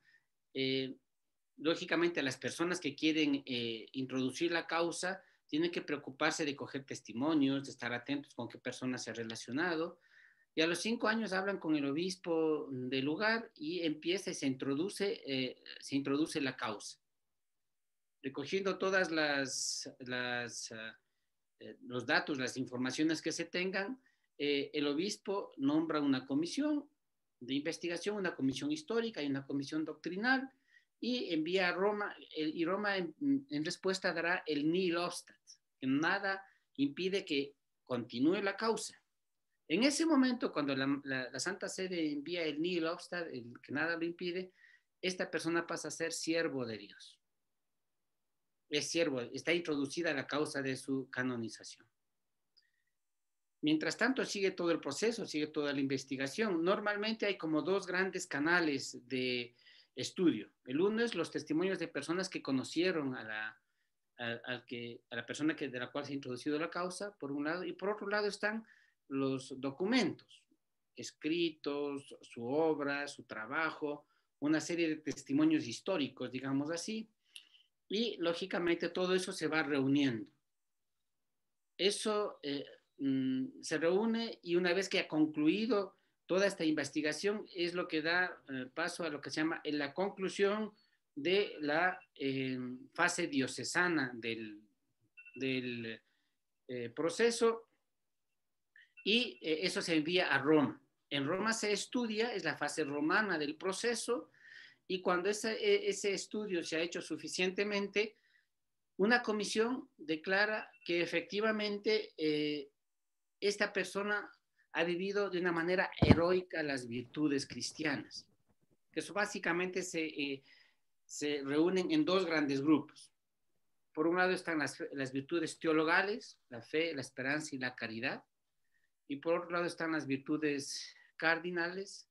lógicamente las personas que quieren introducir la causa tienen que preocuparse de coger testimonios, de estar atentos con qué persona se ha relacionado, y a los 5 años hablan con el obispo del lugar y empieza y se introduce la causa, recogiendo todas los datos, las informaciones que se tengan. El obispo nombra una comisión de investigación, una comisión histórica y una comisión doctrinal, y envía a Roma, y Roma en respuesta dará el nihil obstat, que nada impide que continúe la causa. En ese momento, cuando la Santa Sede envía el nihil obstat, que nada lo impide, esta persona pasa a ser siervo de Dios. Es siervo, está introducida la causa de su canonización. Mientras tanto, sigue todo el proceso, sigue toda la investigación. Normalmente hay como 2 grandes canales de estudio. El uno es los testimonios de personas que conocieron a la persona de la cual se ha introducido la causa, por un lado, y por otro lado están los documentos, escritos, su obra, su trabajo, una serie de testimonios históricos, digamos así, y lógicamente todo eso se va reuniendo. Eso se reúne, y una vez que ha concluido toda esta investigación es lo que da paso a lo que se llama la conclusión de la fase diocesana del proceso, y eso se envía a Roma. En Roma se estudia, es la fase romana del proceso, y cuando ese estudio se ha hecho suficientemente, una comisión declara que efectivamente esta persona ha vivido de una manera heroica las virtudes cristianas, que eso básicamente se reúnen en 2 grandes grupos. Por un lado están las virtudes teologales, la fe, la esperanza y la caridad, y por otro lado están las virtudes cardinales,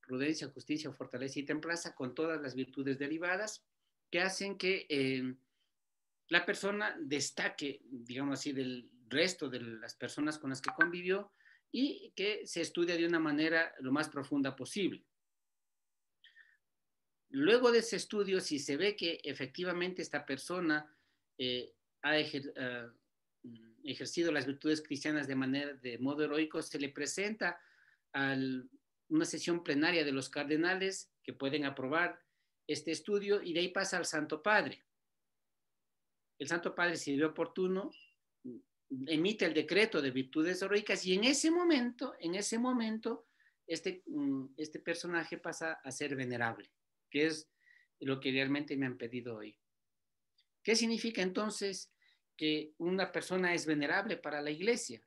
prudencia, justicia, fortaleza y templanza, con todas las virtudes derivadas, que hacen que la persona destaque, digamos así, del resto de las personas con las que convivió, y que se estudia de una manera lo más profunda posible. Luego de ese estudio, si se ve que efectivamente esta persona ha ejercido las virtudes cristianas de modo heroico, se le presenta a una sesión plenaria de los cardenales que pueden aprobar este estudio, y de ahí pasa al Santo Padre. El Santo Padre, si ve oportuno, emite el decreto de virtudes heroicas, y en ese momento este personaje pasa a ser venerable, que es lo que realmente me han pedido hoy. ¿Qué significa entonces que una persona es venerable para la Iglesia?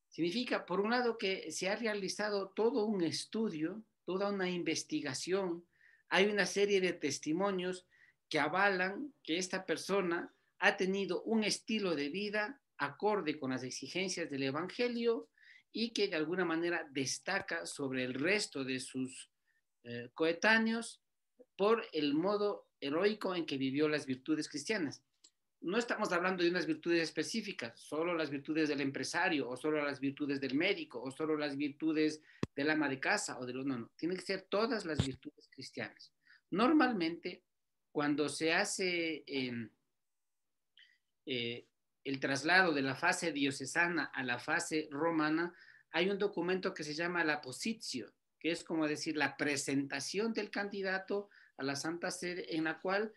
Significa, por un lado, que se ha realizado todo un estudio, toda una investigación, hay una serie de testimonios que avalan que esta persona ha tenido un estilo de vida acorde con las exigencias del Evangelio, y que de alguna manera destaca sobre el resto de sus coetáneos por el modo heroico en que vivió las virtudes cristianas. No estamos hablando de unas virtudes específicas, solo las virtudes del empresario, o solo las virtudes del médico, o solo las virtudes del ama de casa, no, tienen que ser todas las virtudes cristianas. Normalmente, cuando se hace el traslado de la fase diocesana a la fase romana, hay un documento que se llama la positio, que es como decir la presentación del candidato a la Santa Sede, en la cual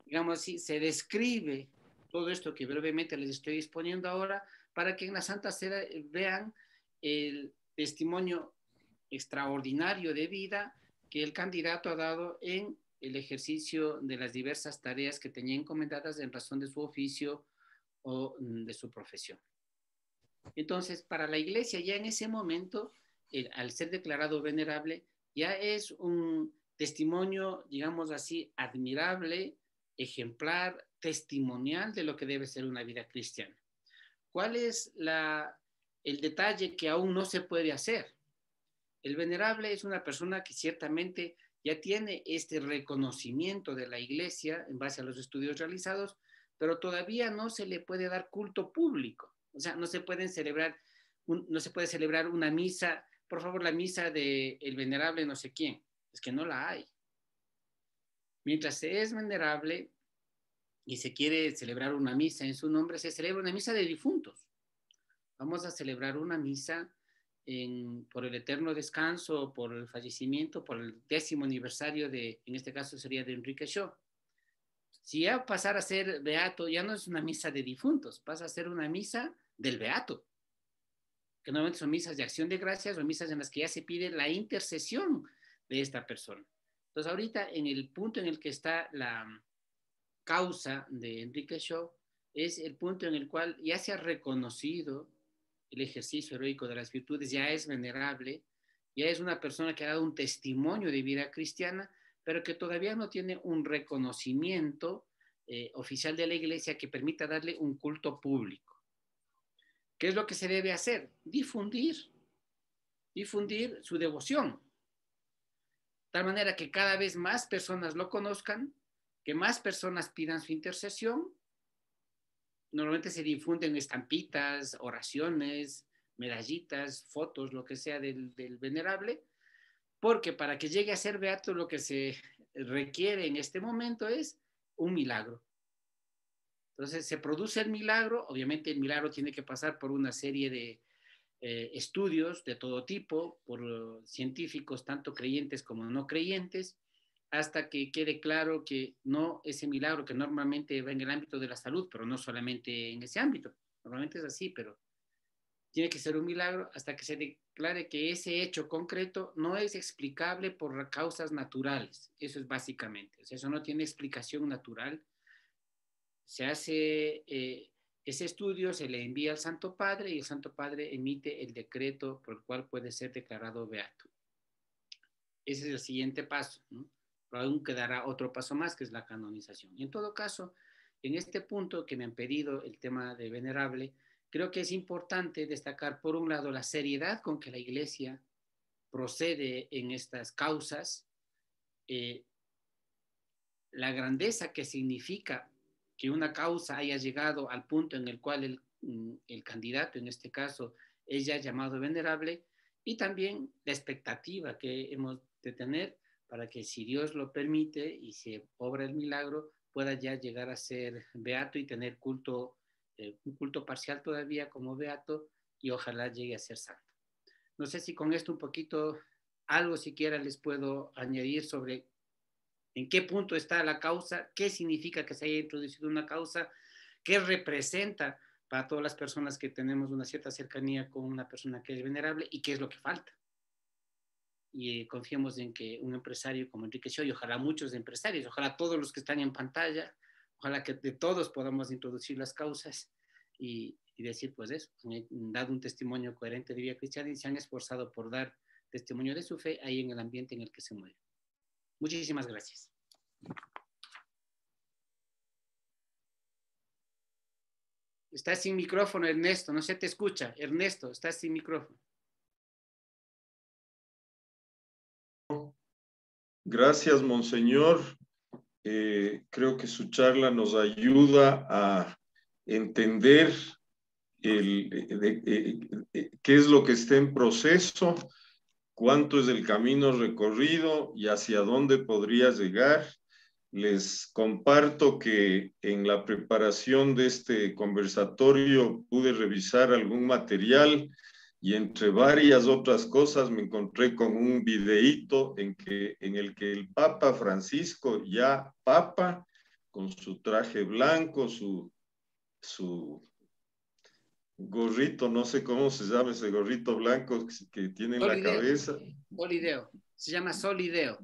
digamos así, se describe todo esto que brevemente les estoy exponiendo ahora, para que en la Santa Sede vean el testimonio extraordinario de vida que el candidato ha dado en el ejercicio de las diversas tareas que tenía encomendadas en razón de su oficio o de su profesión. Entonces, para la iglesia ya en ese momento, al ser declarado venerable, ya es un testimonio, digamos así, admirable, ejemplar, testimonial de lo que debe ser una vida cristiana. ¿Cuál es el detalle que aún no se puede hacer? El venerable es una persona que ciertamente ya tiene este reconocimiento de la iglesia en base a los estudios realizados, pero todavía no se le puede dar culto público. O sea, no se puede celebrar una misa, por favor, la misa del venerable no sé quién. Es que no la hay. Mientras se es venerable y se quiere celebrar una misa en su nombre, se celebra una misa de difuntos. Vamos a celebrar una misa por el eterno descanso, por el fallecimiento, por el 10º aniversario en este caso sería de Enrique Shaw. Si ya pasara a ser beato, ya no es una misa de difuntos, pasa a ser una misa del beato, que normalmente son misas de acción de gracias o misas en las que ya se pide la intercesión de esta persona. Entonces ahorita en el punto en el que está la causa de Enrique Shaw, es el punto en el cual ya se ha reconocido el ejercicio heroico de las virtudes, ya es venerable, ya es una persona que ha dado un testimonio de vida cristiana, pero que todavía no tiene un reconocimiento oficial de la iglesia que permita darle un culto público. ¿Qué es lo que se debe hacer? Difundir su devoción, de tal manera que cada vez más personas lo conozcan, que más personas pidan su intercesión. Normalmente se difunden estampitas, oraciones, medallitas, fotos, lo que sea del venerable, porque para que llegue a ser beato lo que se requiere en este momento es un milagro. Entonces se produce el milagro, obviamente el milagro tiene que pasar por una serie de estudios de todo tipo, por científicos tanto creyentes como no creyentes, hasta que quede claro que no ese milagro que normalmente va en el ámbito de la salud, pero no solamente en ese ámbito, normalmente es así, pero tiene que ser un milagro hasta que se declare que ese hecho concreto no es explicable por causas naturales. Eso es básicamente, o sea, eso no tiene explicación natural. Se hace ese estudio, se le envía al Santo Padre y el Santo Padre emite el decreto por el cual puede ser declarado beato. Ese es el siguiente paso, ¿no? Pero aún quedará otro paso más, que es la canonización. Y en todo caso, en este punto que me han pedido el tema de venerable, creo que es importante destacar, por un lado, la seriedad con que la Iglesia procede en estas causas, la grandeza que significa que una causa haya llegado al punto en el cual el candidato, en este caso, es ya llamado venerable, y también la expectativa que hemos de tener para que, si Dios lo permite y se obra el milagro, pueda ya llegar a ser beato y tener culto, un culto parcial todavía como beato, y ojalá llegue a ser santo. No sé si con esto un poquito, algo siquiera les puedo añadir sobre en qué punto está la causa, qué significa que se haya introducido una causa, qué representa para todas las personas que tenemos una cierta cercanía con una persona que es venerable y qué es lo que falta. Y confiemos en que un empresario como Enrique Shaw, y ojalá muchos empresarios, ojalá todos los que están en pantalla, ojalá que de todos podamos introducir las causas y decir, pues eso, han dado un testimonio coherente de vida cristiana y se han esforzado por dar testimonio de su fe ahí en el ambiente en el que se mueve. Muchísimas gracias. Estás sin micrófono, Ernesto, no se te escucha. Ernesto, estás sin micrófono. Gracias, Monseñor. Creo que su charla nos ayuda a entender qué es lo que está en proceso, cuánto es el camino recorrido y hacia dónde podría llegar. Les comparto que en la preparación de este conversatorio pude revisar algún material y entre varias otras cosas me encontré con un videíto en el que el Papa Francisco, ya Papa, con su traje blanco, su gorrito, no sé cómo se llama ese gorrito blanco que tiene en la cabeza. Solideo, se llama Solideo.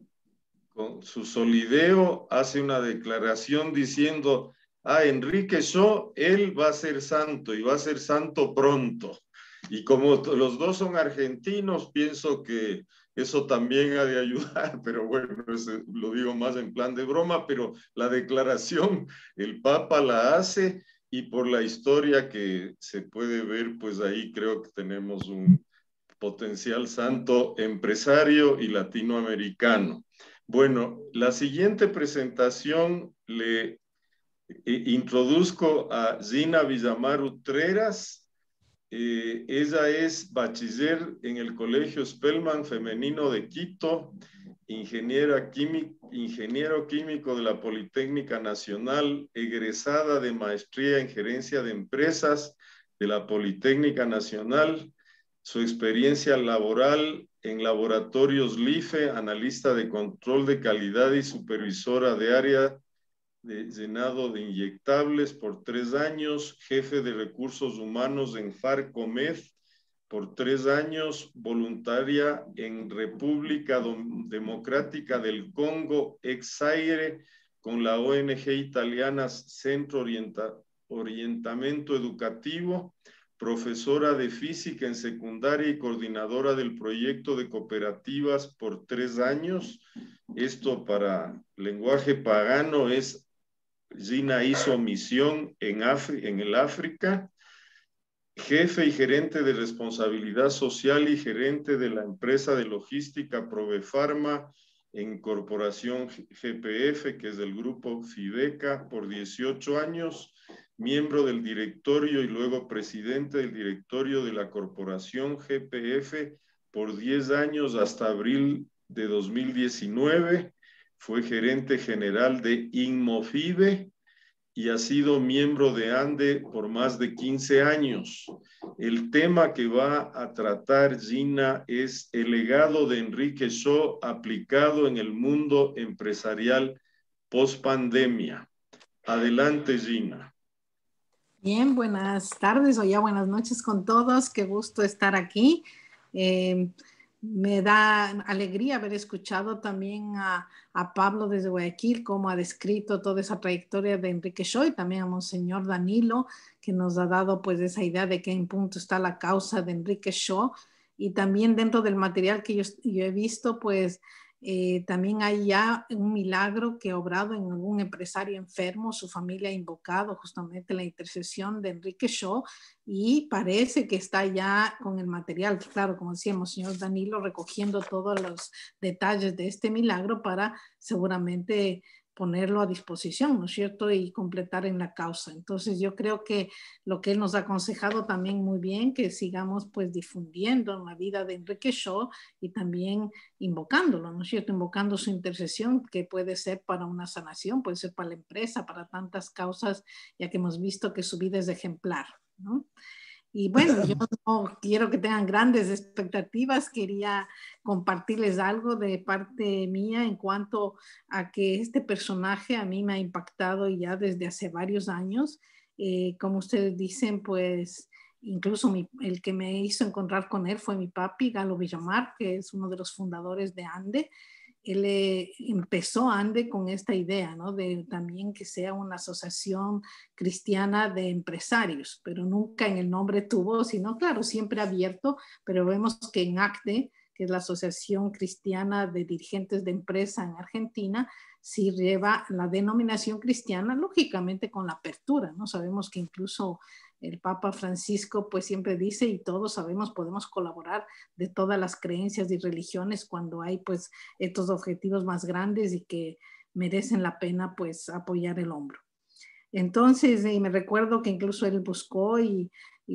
Con su solideo hace una declaración diciendo, Enrique Shaw, él va a ser santo y va a ser santo pronto. Y como los dos son argentinos, pienso que eso también ha de ayudar, pero bueno, lo digo más en plan de broma, pero la declaración el Papa la hace y por la historia que se puede ver, pues ahí creo que tenemos un potencial santo empresario y latinoamericano. Bueno, la siguiente presentación le introduzco a Gina Villamar Utreras. Ella es bachiller en el Colegio Spellman Femenino de Quito, ingeniero químico de la Politécnica Nacional, egresada de maestría en gerencia de empresas de la Politécnica Nacional. Su experiencia laboral en laboratorios LIFE, analista de control de calidad y supervisora de área de llenado de inyectables por 3 años, jefe de recursos humanos en Farcomed por 3 años, voluntaria en República Democrática del Congo, ex-Zaire, con la ONG italiana Centro Orientamento Educativo, profesora de física en secundaria y coordinadora del proyecto de cooperativas por 3 años. Esto para lenguaje pagano es Gina hizo misión en el África, jefe y gerente de responsabilidad social y gerente de la empresa de logística Provefarma en Corporación GPF, que es del grupo Fideca, por 18 años, miembro del directorio y luego presidente del directorio de la Corporación GPF por 10 años hasta abril de 2019. Fue gerente general de Inmofibe y ha sido miembro de ANDE por más de 15 años. El tema que va a tratar Gina es el legado de Enrique Shaw aplicado en el mundo empresarial post-pandemia. Adelante, Gina. Bien, buenas tardes o ya buenas noches con todos. Qué gusto estar aquí. Me da alegría haber escuchado también a Pablo desde Guayaquil, cómo ha descrito toda esa trayectoria de Enrique Shaw, y también a Monseñor Danilo, que nos ha dado pues esa idea de que en punto está la causa de Enrique Shaw. Y también dentro del material que yo he visto, pues también hay ya un milagro que ha obrado en algún empresario enfermo. Su familia ha invocado justamente la intercesión de Enrique Shaw y parece que está ya con el material, claro, como decíamos, señor Danilo, recogiendo todos los detalles de este milagro para seguramente ponerlo a disposición, ¿no es cierto? Y completar en la causa. Entonces yo creo que lo que él nos ha aconsejado también muy bien, que sigamos pues difundiendo la vida de Enrique Shaw y también invocándolo, ¿no es cierto? Invocando su intercesión, que puede ser para una sanación, puede ser para la empresa, para tantas causas, ya que hemos visto que su vida es ejemplar, ¿no? Y bueno, yo no quiero que tengan grandes expectativas, quería compartirles algo de parte mía en cuanto a que este personaje a mí me ha impactado ya desde hace varios años. Como ustedes dicen, pues incluso el que me hizo encontrar con él fue mi papi, Galo Villamar, que es uno de los fundadores de ANDE. Él empezó ANDE con esta idea, ¿no? De también que sea una asociación cristiana de empresarios, pero nunca en el nombre tuvo, sino claro, siempre abierto, pero vemos que en ACDE, que es la Asociación Cristiana de Dirigentes de Empresa en Argentina, sí lleva la denominación cristiana, lógicamente con la apertura, ¿no? Sabemos que incluso el Papa Francisco pues siempre dice, y todos sabemos, podemos colaborar de todas las creencias y religiones cuando hay pues estos objetivos más grandes y que merecen la pena pues apoyar el hombro. Entonces me recuerdo que incluso él buscó y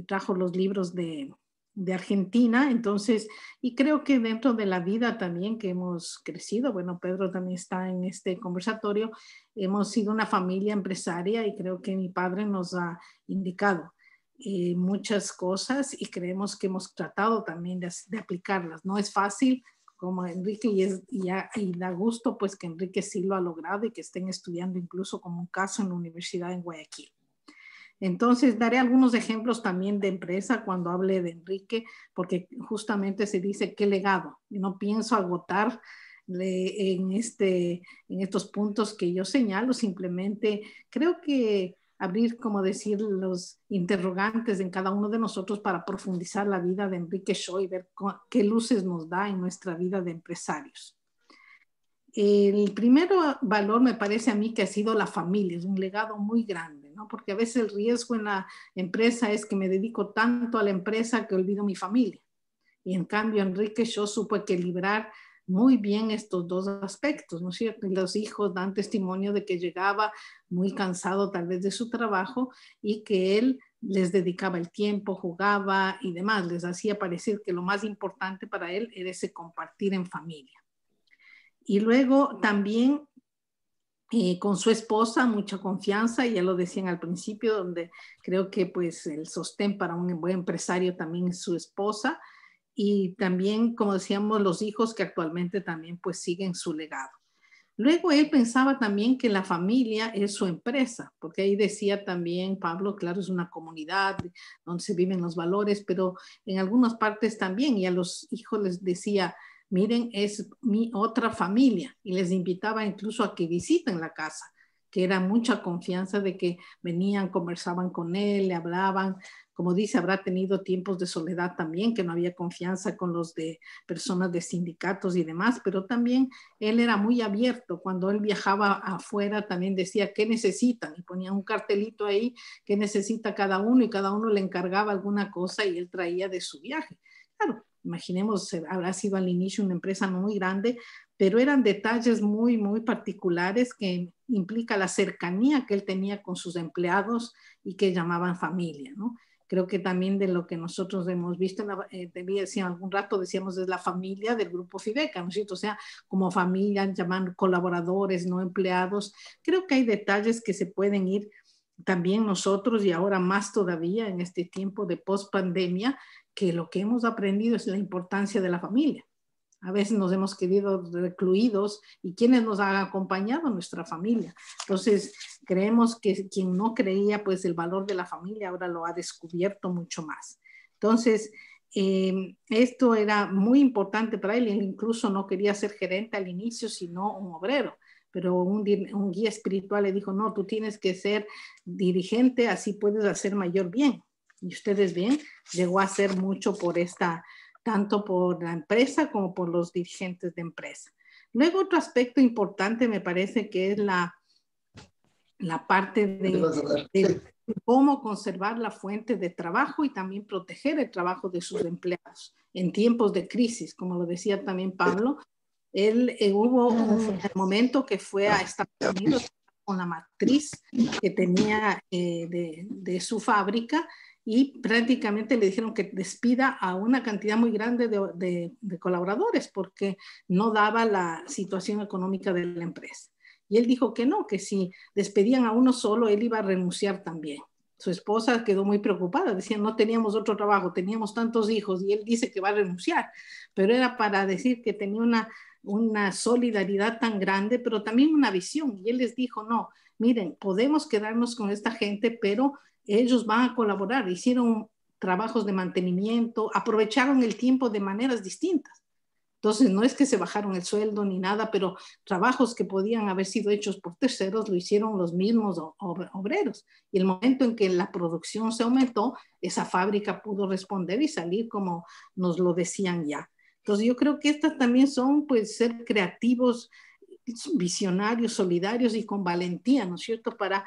trajo los libros de de Argentina. Entonces, y creo que dentro de la vida también que hemos crecido, bueno, Pedro también está en este conversatorio, hemos sido una familia empresaria y creo que mi padre nos ha indicado muchas cosas y creemos que hemos tratado también de aplicarlas. No es fácil como Enrique y da gusto pues que Enrique sí lo ha logrado y que estén estudiando incluso como un caso en la Universidad en Guayaquil. Entonces, daré algunos ejemplos también de empresa cuando hable de Enrique, porque justamente se dice qué legado. Y no pienso agotar en estos puntos que yo señalo, simplemente creo que abrir, como decir, los interrogantes en cada uno de nosotros para profundizar la vida de Enrique Shaw y ver qué luces nos da en nuestra vida de empresarios. El primer valor me parece a mí que ha sido la familia, es un legado muy grande, ¿no? Porque a veces el riesgo en la empresa es que me dedico tanto a la empresa que olvido mi familia. Y en cambio Enrique Shaw supo equilibrar muy bien estos dos aspectos, ¿no es cierto? Y los hijos dan testimonio de que llegaba muy cansado tal vez de su trabajo y que él les dedicaba el tiempo, jugaba y demás, les hacía parecer que lo más importante para él era ese compartir en familia. Y luego también con su esposa, mucha confianza, ya lo decían al principio, donde creo que pues el sostén para un buen empresario también es su esposa, y también, como decíamos, los hijos que actualmente también pues siguen su legado. Luego él pensaba también que la familia es su empresa, porque ahí decía también Pablo, claro, es una comunidad donde se viven los valores, pero en algunas partes también, y a los hijos les decía, miren, es mi otra familia, y les invitaba incluso a que visiten la casa, que era mucha confianza de que venían, conversaban con él, le hablaban. Como dice, habrá tenido tiempos de soledad también, que no había confianza con los de personas de sindicatos y demás, pero también él era muy abierto. Cuando él viajaba afuera también decía, ¿qué necesitan? Y ponía un cartelito ahí, ¿qué necesita cada uno? Y cada uno le encargaba alguna cosa y él traía de su viaje. Claro, imaginemos, habrá sido al inicio una empresa no muy grande, pero eran detalles muy, muy particulares que implica la cercanía que él tenía con sus empleados y que llamaban familia, ¿no? Creo que también de lo que nosotros hemos visto, decía algún rato, decíamos, es la familia del grupo Fibeca, ¿no es cierto? O sea, como familia, llaman colaboradores, no empleados. Creo que hay detalles que se pueden ir también nosotros y ahora más todavía en este tiempo de post-pandemia, que lo que hemos aprendido es la importancia de la familia. A veces nos hemos quedado recluidos y quienes nos han acompañado, nuestra familia. Entonces, creemos que quien no creía pues el valor de la familia ahora lo ha descubierto mucho más. Entonces, esto era muy importante para él. Él incluso no quería ser gerente al inicio, sino un obrero. Pero un guía espiritual le dijo, no, tú tienes que ser dirigente, así puedes hacer mayor bien. Y ustedes ven, llegó a hacer mucho por tanto por la empresa como por los dirigentes de empresa. Luego otro aspecto importante me parece que es la parte de cómo conservar la fuente de trabajo y también proteger el trabajo de sus empleados en tiempos de crisis, como lo decía también Pablo. Él hubo un momento que fue a Estados Unidos con la matriz que tenía de su fábrica y prácticamente le dijeron que despida a una cantidad muy grande de colaboradores porque no daba la situación económica de la empresa. Y él dijo que no, que si despedían a uno solo, él iba a renunciar también. Su esposa quedó muy preocupada, decía, no teníamos otro trabajo, teníamos tantos hijos, y él dice que va a renunciar, pero era para decir que tenía una solidaridad tan grande, pero también una visión. Y él les dijo, no, miren, podemos quedarnos con esta gente, pero ellos van a colaborar. Hicieron trabajos de mantenimiento, aprovecharon el tiempo de maneras distintas. Entonces, no es que se bajaron el sueldo ni nada, pero trabajos que podían haber sido hechos por terceros lo hicieron los mismos obreros. Y el momento en que la producción se aumentó, esa fábrica pudo responder y salir como nos lo decían ya. Entonces, yo creo que estas también son, pues, ser creativos, visionarios, solidarios y con valentía, ¿no es cierto? Para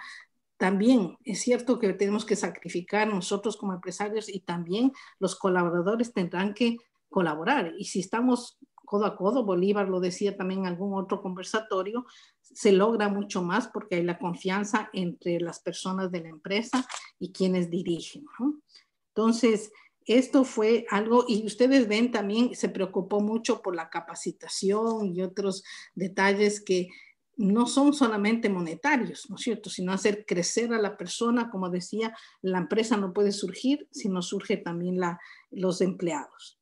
también, es cierto que tenemos que sacrificar nosotros como empresarios y también los colaboradores tendrán que colaborar. Y si estamos codo a codo, Bolívar lo decía también en algún otro conversatorio, se logra mucho más porque hay la confianza entre las personas de la empresa y quienes dirigen, ¿no? Entonces, esto fue algo, y ustedes ven también, se preocupó mucho por la capacitación y otros detalles que no son solamente monetarios, ¿no es cierto?, sino hacer crecer a la persona. Como decía, la empresa no puede surgir si no surge también los empleados.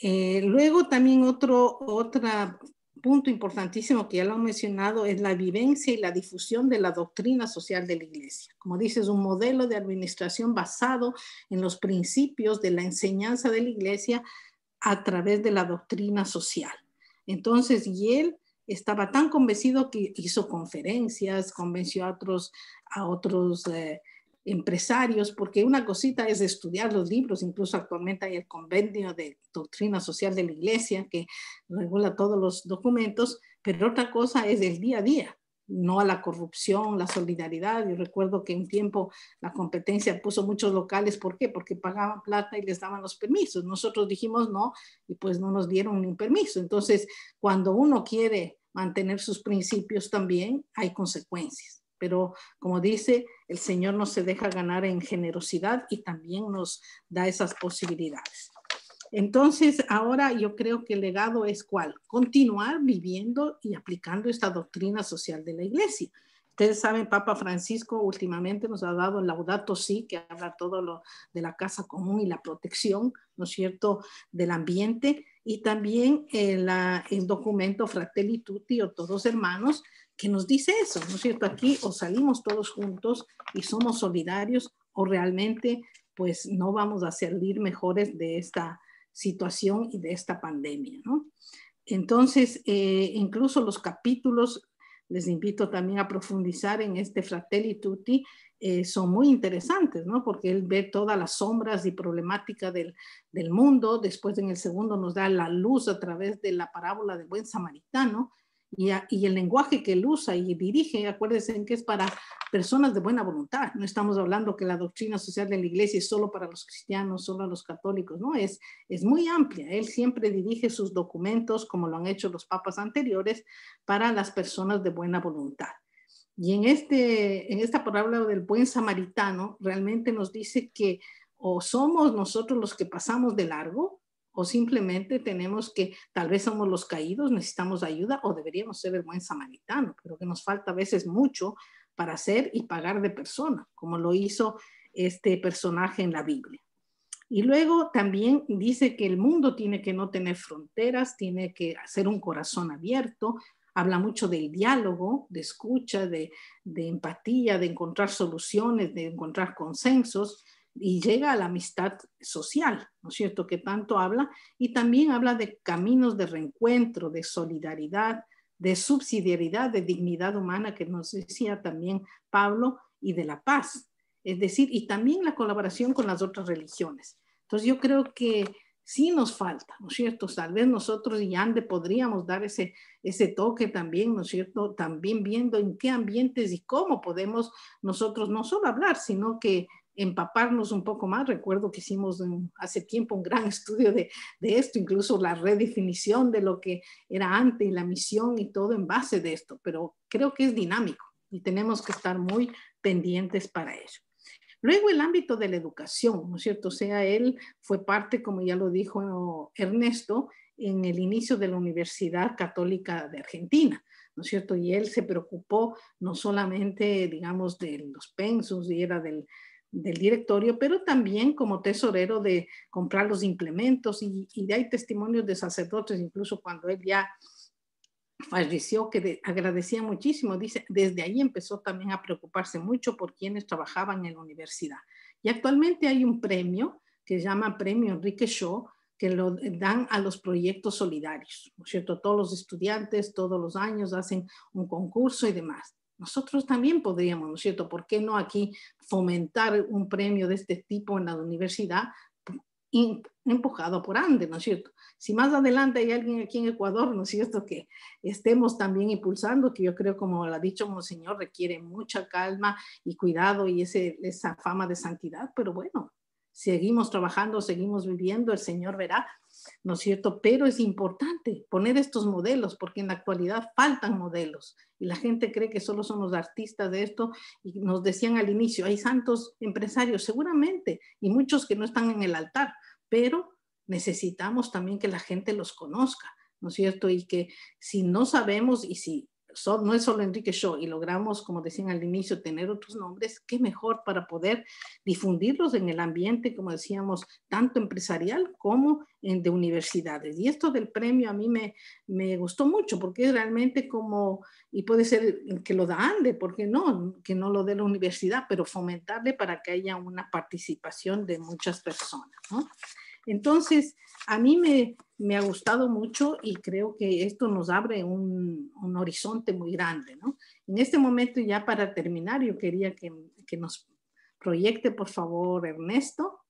Luego también otro punto importantísimo que ya lo han mencionado es la vivencia y la difusión de la doctrina social de la Iglesia. Como dice, es un modelo de administración basado en los principios de la enseñanza de la Iglesia a través de la doctrina social. Entonces, y él estaba tan convencido que hizo conferencias, convenció a otros empresarios, porque una cosita es estudiar los libros, incluso actualmente hay el Convenio de Doctrina Social de la Iglesia que regula todos los documentos, pero otra cosa es el día a día, no a la corrupción, la solidaridad. Yo recuerdo que un tiempo la competencia puso muchos locales, ¿por qué? Porque pagaban plata y les daban los permisos. Nosotros dijimos no y pues no nos dieron ni un permiso. Entonces, cuando uno quiere mantener sus principios también hay consecuencias. Pero como dice, el Señor no se deja ganar en generosidad y también nos da esas posibilidades. Entonces, ahora yo creo que el legado es ¿cuál? Continuar viviendo y aplicando esta doctrina social de la Iglesia. Ustedes saben, Papa Francisco últimamente nos ha dado el Laudato Si, que habla todo lo de la casa común y la protección, ¿no es cierto?, del ambiente, y también el documento Fratelli Tutti, o Todos Hermanos, que nos dice eso, ¿no es cierto? Aquí o salimos todos juntos y somos solidarios, o realmente pues no vamos a salir mejores de esta situación y de esta pandemia, ¿no? Entonces, incluso los capítulos, les invito también a profundizar en este Fratelli Tutti, son muy interesantes, ¿no? Porque él ve todas las sombras y problemáticas del mundo. Después, en el segundo, nos da la luz a través de la parábola del buen samaritano, y el lenguaje que él usa y dirige, acuérdense que es para personas de buena voluntad. No estamos hablando que la doctrina social de la Iglesia es solo para los cristianos, solo a los católicos, no, es muy amplia. Él siempre dirige sus documentos, como lo han hecho los papas anteriores, para las personas de buena voluntad. Y en esta parábola del buen samaritano, realmente nos dice que o somos nosotros los que pasamos de largo, o simplemente tenemos que, tal vez somos los caídos, necesitamos ayuda, o deberíamos ser el buen samaritano, pero que nos falta a veces mucho para hacer y pagar de persona, como lo hizo este personaje en la Biblia. Y luego también dice que el mundo tiene que no tener fronteras, tiene que ser un corazón abierto. Habla mucho del diálogo, de escucha, de empatía, de encontrar soluciones, de encontrar consensos, y llega a la amistad social, ¿no es cierto?, que tanto habla, y también habla de caminos de reencuentro, de solidaridad, de subsidiariedad, de dignidad humana, que nos decía también Pablo, y de la paz, es decir, y también la colaboración con las otras religiones. Entonces yo creo que sí nos falta, ¿no es cierto? Tal vez nosotros y Ande podríamos dar ese toque también, ¿no es cierto? También viendo en qué ambientes y cómo podemos nosotros no solo hablar, sino que empaparnos un poco más. Recuerdo que hicimos hace tiempo un gran estudio de esto, incluso la redefinición de lo que era antes y la misión y todo en base de esto, pero creo que es dinámico y tenemos que estar muy pendientes para ello. Luego el ámbito de la educación, ¿no es cierto? O sea, él fue parte, como ya lo dijo Ernesto, en el inicio de la Universidad Católica de Argentina, ¿no es cierto? Y él se preocupó no solamente, digamos, de los pensos, y era del directorio, pero también como tesorero de comprar los implementos, y hay testimonios de sacerdotes, incluso cuando él ya falleció, que agradecía muchísimo. Dice, desde ahí empezó también a preocuparse mucho por quienes trabajaban en la universidad. Y actualmente hay un premio que se llama Premio Enrique Shaw, que lo dan a los proyectos solidarios, ¿no es cierto? Todos los estudiantes todos los años hacen un concurso y demás. Nosotros también podríamos, ¿no es cierto? ¿Por qué no aquí fomentar un premio de este tipo en la universidad, empujado por Ande, ¿no es cierto? Si más adelante hay alguien aquí en Ecuador, ¿no es cierto?, que estemos también impulsando, que yo creo, como lo ha dicho Monseñor, requiere mucha calma y cuidado y esa fama de santidad, pero bueno, seguimos trabajando, seguimos viviendo, el Señor verá, ¿no es cierto? Pero es importante poner estos modelos, porque en la actualidad faltan modelos y la gente cree que solo son los artistas de esto, y nos decían al inicio, hay santos empresarios, seguramente, y muchos que no están en el altar, pero necesitamos también que la gente los conozca, ¿no es cierto? Y que si no sabemos y si no es solo Enrique Shaw y logramos, como decían al inicio, tener otros nombres, qué mejor para poder difundirlos en el ambiente, como decíamos, tanto empresarial como de universidades. Y esto del premio a mí me gustó mucho porque es realmente como, y puede ser que lo da ANDE, ¿por qué no? Que no lo dé la universidad, pero fomentarle para que haya una participación de muchas personas, ¿no? Entonces, a mí me ha gustado mucho y creo que esto nos abre un horizonte muy grande, ¿no? En este momento, ya para terminar, yo quería que nos proyecte, por favor, Ernesto,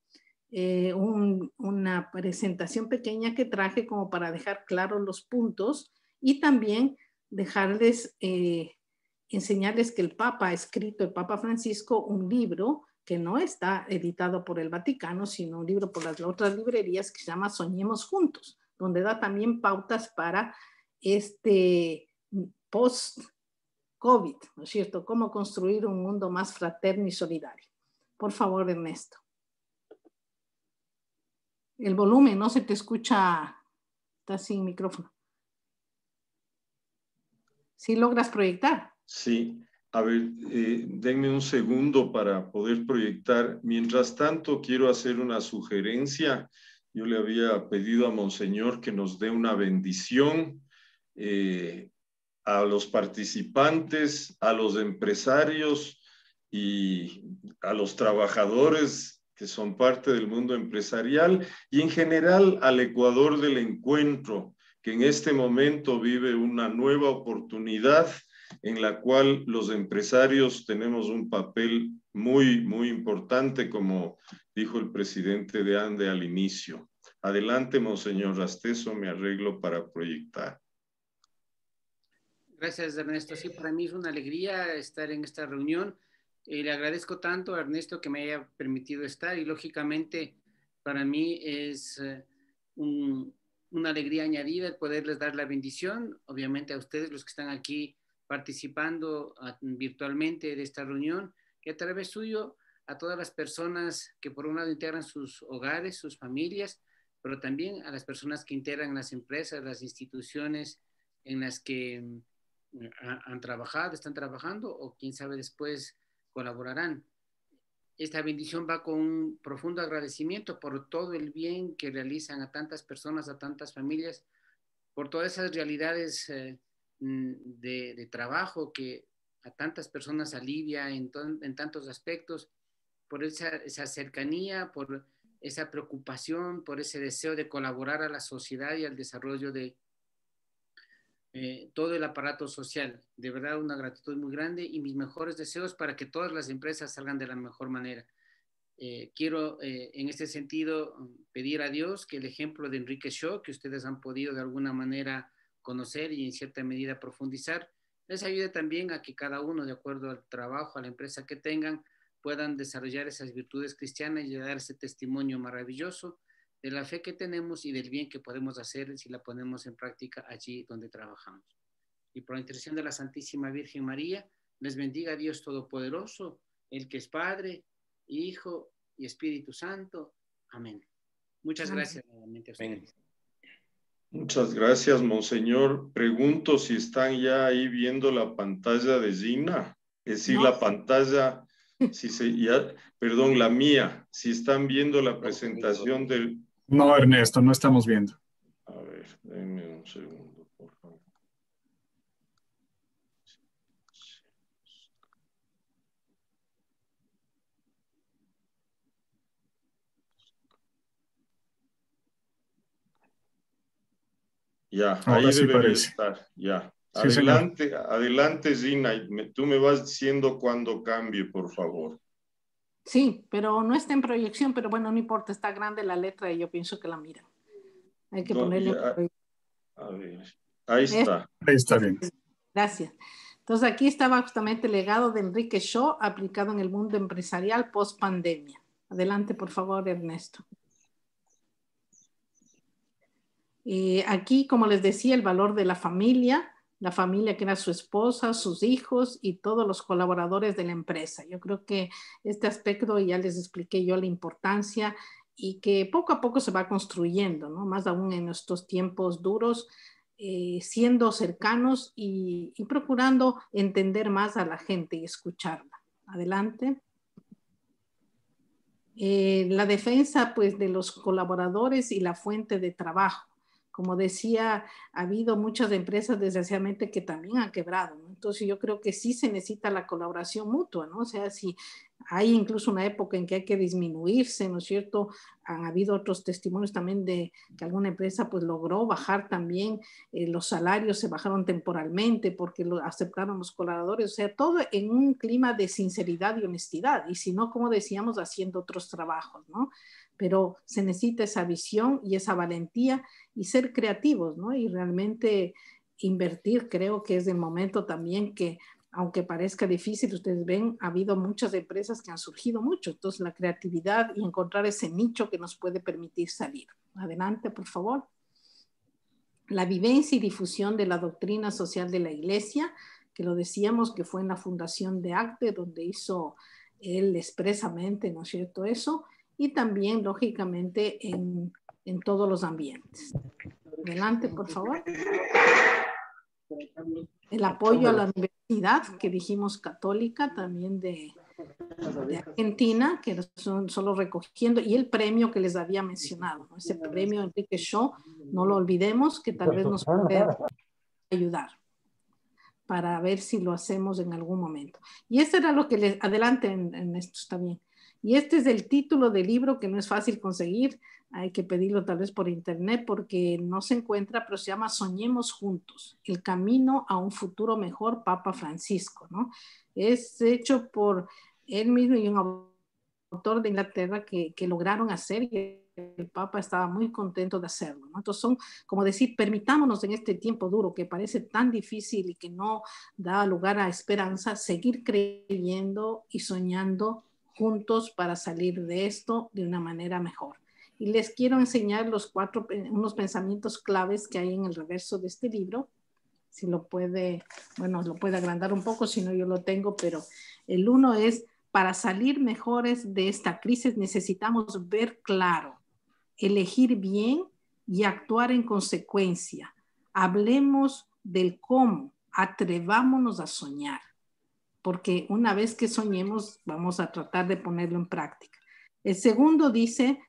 una presentación pequeña que traje como para dejar claros los puntos y también dejarles, enseñarles que el Papa ha escrito, el Papa Francisco, un libro que no está editado por el Vaticano, sino un libro por las otras librerías que se llama Soñemos Juntos, donde da también pautas para este post-COVID, ¿no es cierto? Cómo construir un mundo más fraterno y solidario. Por favor, Ernesto. El volumen, no se te escucha, está sin micrófono. ¿Sí logras proyectar? Sí. A ver, denme un segundo para poder proyectar. Mientras tanto, quiero hacer una sugerencia. Yo le había pedido a Monseñor que nos dé una bendición a los participantes, a los empresarios y a los trabajadores que son parte del mundo empresarial y en general al Ecuador del encuentro, que en este momento vive una nueva oportunidad en la cual los empresarios tenemos un papel muy, muy importante, como dijo el presidente de ANDE al inicio. Adelante, Monseñor Rasteso, me arreglo para proyectar. Gracias, Ernesto. Sí, para mí es una alegría estar en esta reunión. Le agradezco tanto a Ernesto que me haya permitido estar y lógicamente para mí es una alegría añadida el poderles dar la bendición, obviamente a ustedes los que están aquí participando virtualmente de esta reunión, y a través suyo a todas las personas que por un lado integran sus hogares, sus familias, pero también a las personas que integran las empresas, las instituciones en las que han trabajado, están trabajando o quién sabe después colaborarán. Esta bendición va con un profundo agradecimiento por todo el bien que realizan a tantas personas, a tantas familias, por todas esas realidades de trabajo que a tantas personas alivia en tantos aspectos, por esa cercanía, por esa preocupación, por ese deseo de colaborar a la sociedad y al desarrollo de todo el aparato social. De verdad, una gratitud muy grande y mis mejores deseos para que todas las empresas salgan de la mejor manera. Quiero en este sentido pedir a Dios que el ejemplo de Enrique Shaw, que ustedes han podido de alguna manera conocer y en cierta medida profundizar, les ayude también a que cada uno, de acuerdo al trabajo, a la empresa que tengan, puedan desarrollar esas virtudes cristianas y dar ese testimonio maravilloso de la fe que tenemos y del bien que podemos hacer si la ponemos en práctica allí donde trabajamos. Y por la intercesión de la Santísima Virgen María, les bendiga a Dios Todopoderoso, el que es Padre, Hijo y Espíritu Santo. Amén. Muchas gracias nuevamente a ustedes. Muchas gracias, Monseñor. Pregunto si están ya ahí viendo la pantalla de Gina. Es decir, no. La pantalla, perdón, la mía. Si están viendo la presentación del... No, Ernesto, no estamos viendo. A ver, denme un segundo, por favor. Ya, ahora ahí sí debería parece estar, ya. Sí, adelante, señor. Adelante, Gina, tú me vas diciendo cuándo cambie, por favor. Sí, pero no está en proyección, pero bueno, no importa, está grande la letra y yo pienso que la miran. Hay que ponerle... A ver, ahí está. Ahí está bien. Gracias. Entonces aquí estaba justamente el legado de Enrique Shaw aplicado en el mundo empresarial post pandemia. Adelante, por favor, Ernesto. Aquí, como les decía, el valor de la familia que era su esposa, sus hijos y todos los colaboradores de la empresa. Yo creo que este aspecto ya les expliqué yo la importancia y que poco a poco se va construyendo, ¿no? Más aún en estos tiempos duros, siendo cercanos y procurando entender más a la gente y escucharla. Adelante. La defensa, pues, de los colaboradores y la fuente de trabajo. Como decía, ha habido muchas empresas desgraciadamente que también han quebrado, ¿no? Entonces yo creo que sí se necesita la colaboración mutua, ¿no? O sea, si hay incluso una época en que hay que disminuirse, ¿no es cierto? Han habido otros testimonios también de que alguna empresa pues logró bajar también, los salarios se bajaron temporalmente porque lo aceptaron los colaboradores, o sea, todo en un clima de sinceridad y honestidad, y si no, como decíamos, haciendo otros trabajos, ¿no? Pero se necesita esa visión y esa valentía y ser creativos, ¿no? Y realmente invertir, creo que es el momento también que, aunque parezca difícil, ustedes ven, ha habido muchas empresas que han surgido mucho, entonces la creatividad y encontrar ese nicho que nos puede permitir salir. Adelante, por favor. La vivencia y difusión de la doctrina social de la Iglesia, que lo decíamos que fue en la fundación de ACTE, donde hizo él expresamente, ¿no es cierto?, eso, y también, lógicamente, en todos los ambientes. Adelante, por favor. El apoyo a la universidad, que dijimos católica, también de Argentina, que son solo recogiendo, y el premio que les había mencionado, ¿no? Ese premio Enrique Shaw, no lo olvidemos, que tal vez nos puede ayudar para ver si lo hacemos en algún momento. Y esto era lo que les... Adelante, en esto está bien. Y este es el título del libro, que no es fácil conseguir, hay que pedirlo tal vez por internet porque no se encuentra, pero se llama Soñemos Juntos, el camino a un futuro mejor, Papa Francisco, ¿no? Es hecho por él mismo y un autor de Inglaterra que lograron hacer, y el Papa estaba muy contento de hacerlo, ¿no? Entonces son, como decir, permitámonos en este tiempo duro que parece tan difícil y que no da lugar a esperanza, seguir creyendo y soñando juntos para salir de esto de una manera mejor. Y les quiero enseñar unos pensamientos claves que hay en el reverso de este libro. Si lo puede, bueno, lo puede agrandar un poco, si no yo lo tengo, pero el uno es: para salir mejores de esta crisis necesitamos ver claro, elegir bien y actuar en consecuencia. Hablemos del cómo, atrevámonos a soñar, porque una vez que soñemos vamos a tratar de ponerlo en práctica. El segundo dice: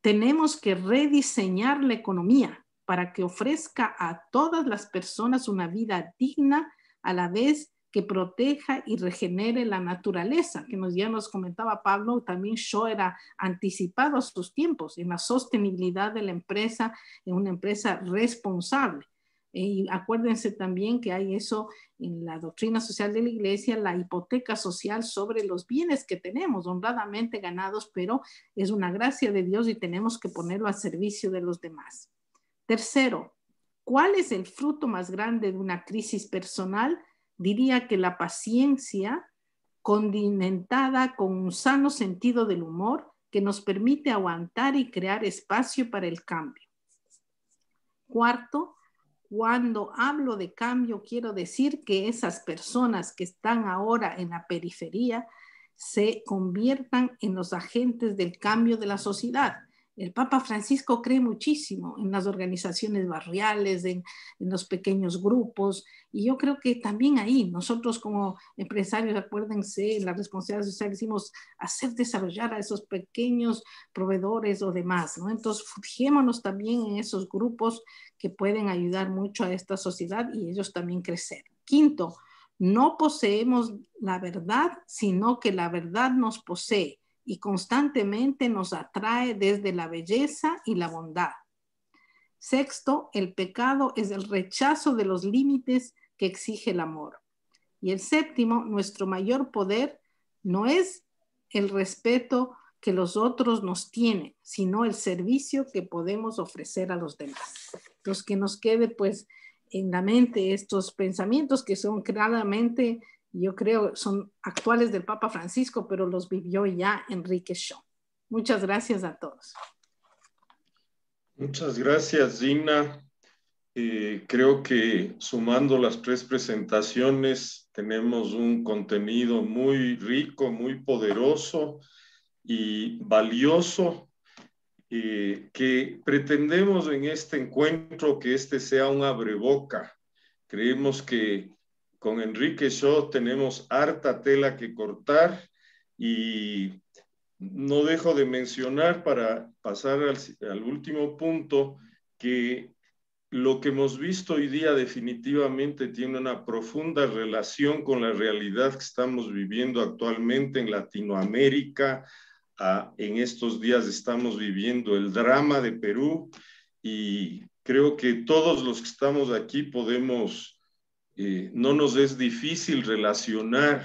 tenemos que rediseñar la economía para que ofrezca a todas las personas una vida digna, a la vez que proteja y regenere la naturaleza, que ya nos comentaba Pablo, también Shaw era anticipado a sus tiempos en la sostenibilidad de la empresa, en una empresa responsable. Y acuérdense también que hay eso en la doctrina social de la Iglesia, la hipoteca social sobre los bienes que tenemos honradamente ganados, pero es una gracia de Dios y tenemos que ponerlo al servicio de los demás. Tercero, ¿cuál es el fruto más grande de una crisis personal? Diría que la paciencia, condimentada con un sano sentido del humor que nos permite aguantar y crear espacio para el cambio. Cuarto, cuando hablo de cambio, quiero decir que esas personas que están ahora en la periferia se conviertan en los agentes del cambio de la sociedad. El Papa Francisco cree muchísimo en las organizaciones barriales, en los pequeños grupos, y yo creo que también ahí nosotros como empresarios, acuérdense, la responsabilidad social, decimos hacer desarrollar a esos pequeños proveedores o demás, ¿no? Entonces, fijémonos también en esos grupos que pueden ayudar mucho a esta sociedad y ellos también crecer. Quinto, no poseemos la verdad, sino que la verdad nos posee y constantemente nos atrae desde la belleza y la bondad. Sexto, el pecado es el rechazo de los límites que exige el amor. Y el séptimo, nuestro mayor poder no es el respeto que los otros nos tienen, sino el servicio que podemos ofrecer a los demás. Entonces, que nos quede pues en la mente estos pensamientos que son claramente, yo creo, son actuales del Papa Francisco, pero los vivió ya Enrique Shaw. Muchas gracias a todos. Muchas gracias, Gina. Creo que sumando las 3 presentaciones tenemos un contenido muy rico, muy poderoso y valioso que pretendemos en este encuentro que este sea un abreboca. Creemos que con Enrique Shaw tenemos harta tela que cortar y no dejo de mencionar para pasar al último punto que lo que hemos visto hoy día definitivamente tiene una profunda relación con la realidad que estamos viviendo actualmente en Latinoamérica. En estos días estamos viviendo el drama de Perú y creo que todos los que estamos aquí podemos, no nos es difícil relacionar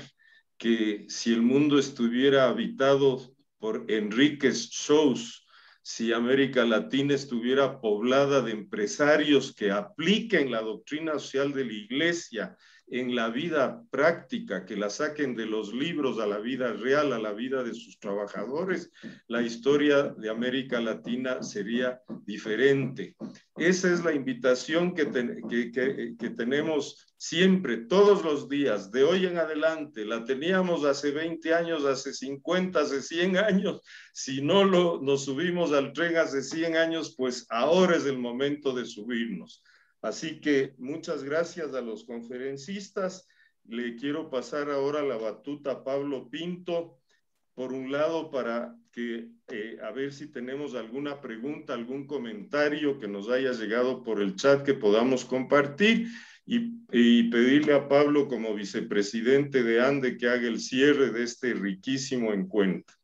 que si el mundo estuviera habitado por Enríquez Shows, si América Latina estuviera poblada de empresarios que apliquen la doctrina social de la Iglesia en la vida práctica, que la saquen de los libros a la vida real, a la vida de sus trabajadores, la historia de América Latina sería diferente. Esa es la invitación que tenemos siempre, todos los días, de hoy en adelante. La teníamos hace 20 años, hace 50, hace 100 años. Si no nos subimos al tren hace 100 años, pues ahora es el momento de subirnos. Así que muchas gracias a los conferencistas. Le quiero pasar ahora la batuta a Pablo Pinto, por un lado, para que a ver si tenemos alguna pregunta, algún comentario que nos haya llegado por el chat que podamos compartir, y pedirle a Pablo como vicepresidente de ANDE que haga el cierre de este riquísimo encuentro.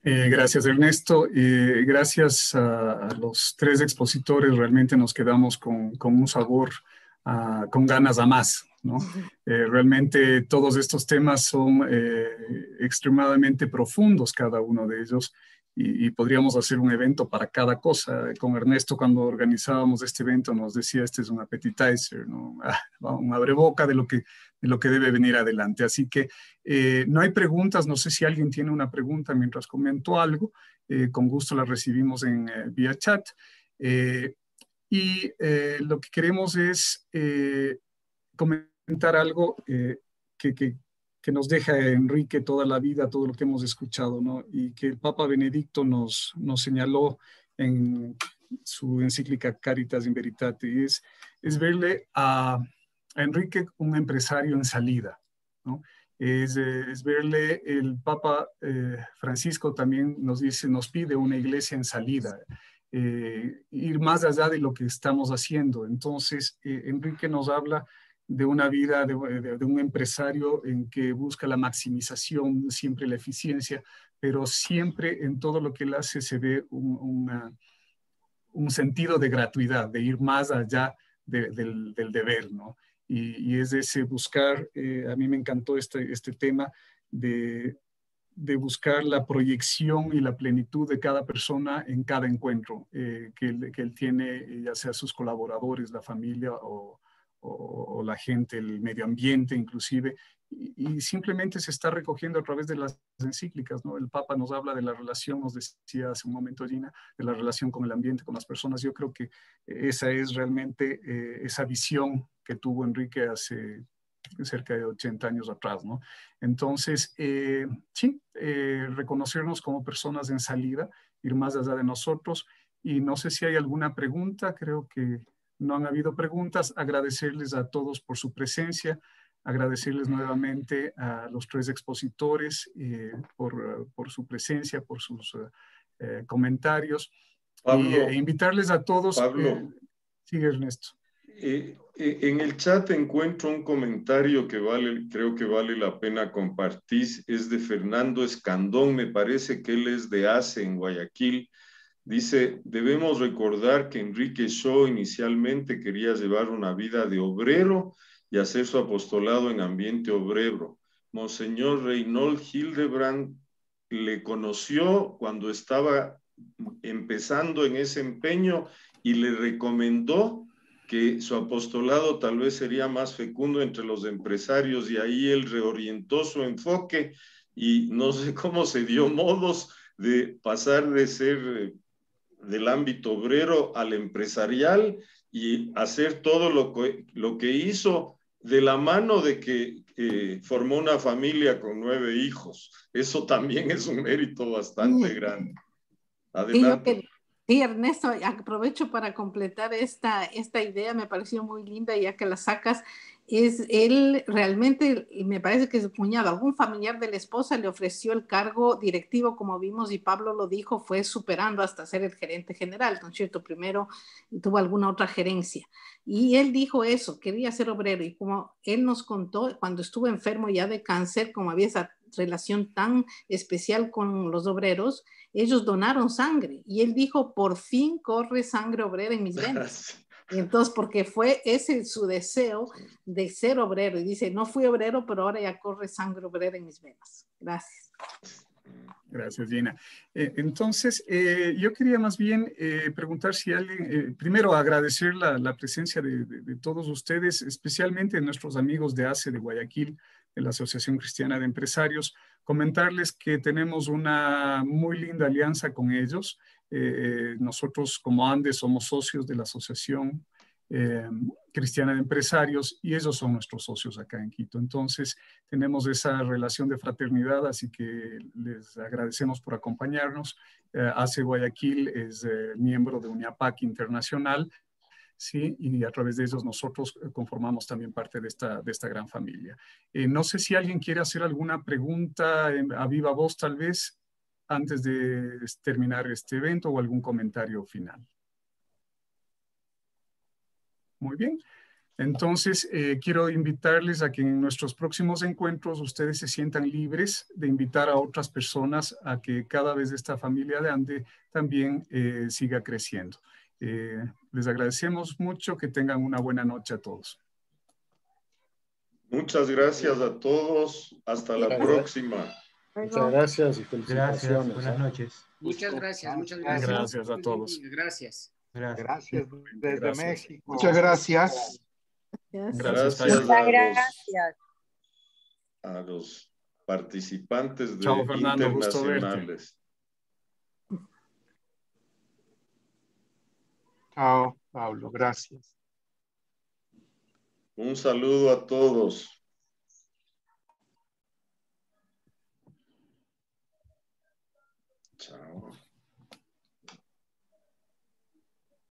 Gracias, Ernesto. Gracias a los 3 expositores. Realmente nos quedamos con un sabor, con ganas a más, ¿no? Realmente todos estos temas son extremadamente profundos, cada uno de ellos, y podríamos hacer un evento para cada cosa. Con Ernesto, cuando organizábamos este evento, nos decía, este es un appetizer, ¿no? Un abreboca de lo que debe venir adelante. Así que no hay preguntas. No sé si alguien tiene una pregunta mientras comento algo. Con gusto la recibimos vía chat. Lo que queremos es comentar algo que nos deja Enrique toda la vida, todo lo que hemos escuchado, ¿no? Y que el Papa Benedicto nos señaló en su encíclica Caritas in Veritate, es verle a Enrique un empresario en salida, ¿no? Es verle, el Papa Francisco también nos pide una iglesia en salida, ir más allá de lo que estamos haciendo. Entonces, Enrique nos habla de una vida de un empresario en que busca la maximización, siempre la eficiencia, pero siempre en todo lo que él hace se ve un sentido de gratuidad, de ir más allá del deber, ¿no? Y es ese buscar, a mí me encantó este tema de buscar la proyección y la plenitud de cada persona en cada encuentro que él tiene, ya sea sus colaboradores, la familia o la gente, el medio ambiente inclusive, y simplemente se está recogiendo a través de las encíclicas, ¿no? El Papa nos habla de la relación, nos decía hace un momento Gina, de la relación con el ambiente, con las personas. Yo creo que esa es realmente esa visión que tuvo Enrique hace cerca de 80 años atrás, ¿no? Entonces, sí, reconocernos como personas en salida, ir más allá de nosotros, y no sé si hay alguna pregunta. Creo que no han habido preguntas. Agradecerles a todos por su presencia, agradecerles nuevamente a los 3 expositores por su presencia, por sus comentarios, Pablo, e invitarles a todos. Pablo, sigue, Ernesto. En el chat encuentro un comentario que creo que vale la pena compartir. Es de Fernando Escandón, me parece que él es de ACE en Guayaquil. Dice: debemos recordar que Enrique Shaw inicialmente quería llevar una vida de obrero y hacer su apostolado en ambiente obrero. Monseñor Reynold Hildebrand le conoció cuando estaba empezando en ese empeño y le recomendó que su apostolado tal vez sería más fecundo entre los empresarios, y ahí él reorientó su enfoque y no sé cómo se dio modos de pasar de ser del ámbito obrero al empresarial y hacer todo lo que hizo de la mano de que formó una familia con 9 hijos. Eso también es un mérito bastante grande. Adelante. Sí, Ernesto, aprovecho para completar esta idea, me pareció muy linda ya que la sacas. Él realmente, me parece que su cuñado, algún familiar de la esposa le ofreció el cargo directivo, como vimos, y Pablo lo dijo, fue superando hasta ser el gerente general, ¿no es cierto? Primero tuvo alguna otra gerencia. Y él dijo eso, quería ser obrero. Y como él nos contó, cuando estuvo enfermo ya de cáncer, como había esa relación tan especial con los obreros, ellos donaron sangre y él dijo, por fin corre sangre obrera en mis venas. Y entonces, porque fue ese su deseo de ser obrero, y dice, no fui obrero, pero ahora ya corre sangre obrera en mis venas. Gracias. Gracias, Gina. Entonces, yo quería más bien preguntar si alguien, primero agradecer la presencia de todos ustedes, especialmente de nuestros amigos de ACE de Guayaquil, de la Asociación Cristiana de Empresarios, comentarles que tenemos una muy linda alianza con ellos. Nosotros como ANDE somos socios de la Asociación Cristiana de Empresarios y ellos son nuestros socios acá en Quito. Entonces, tenemos esa relación de fraternidad, así que les agradecemos por acompañarnos. ACE Guayaquil es miembro de UNIAPAC Internacional, ¿sí? Y a través de ellos nosotros conformamos también parte de esta gran familia. No sé si alguien quiere hacer alguna pregunta a viva voz, tal vez, antes de terminar este evento o algún comentario final. Muy bien. Entonces, quiero invitarles a que en nuestros próximos encuentros ustedes se sientan libres de invitar a otras personas a que cada vez esta familia de ANDE también siga creciendo. Les agradecemos mucho, que tengan una buena noche a todos. Muchas gracias a todos. Hasta la próxima. Muchas gracias y felicitaciones. Gracias, buenas noches. Muchas gracias, muchas gracias. Gracias a todos. Gracias. Gracias desde Gracias. México. Muchas gracias. Gracias. A los participantes de Chao, Fernando, gusto verte. internacionales. Chao, Pablo, gracias. Un saludo a todos.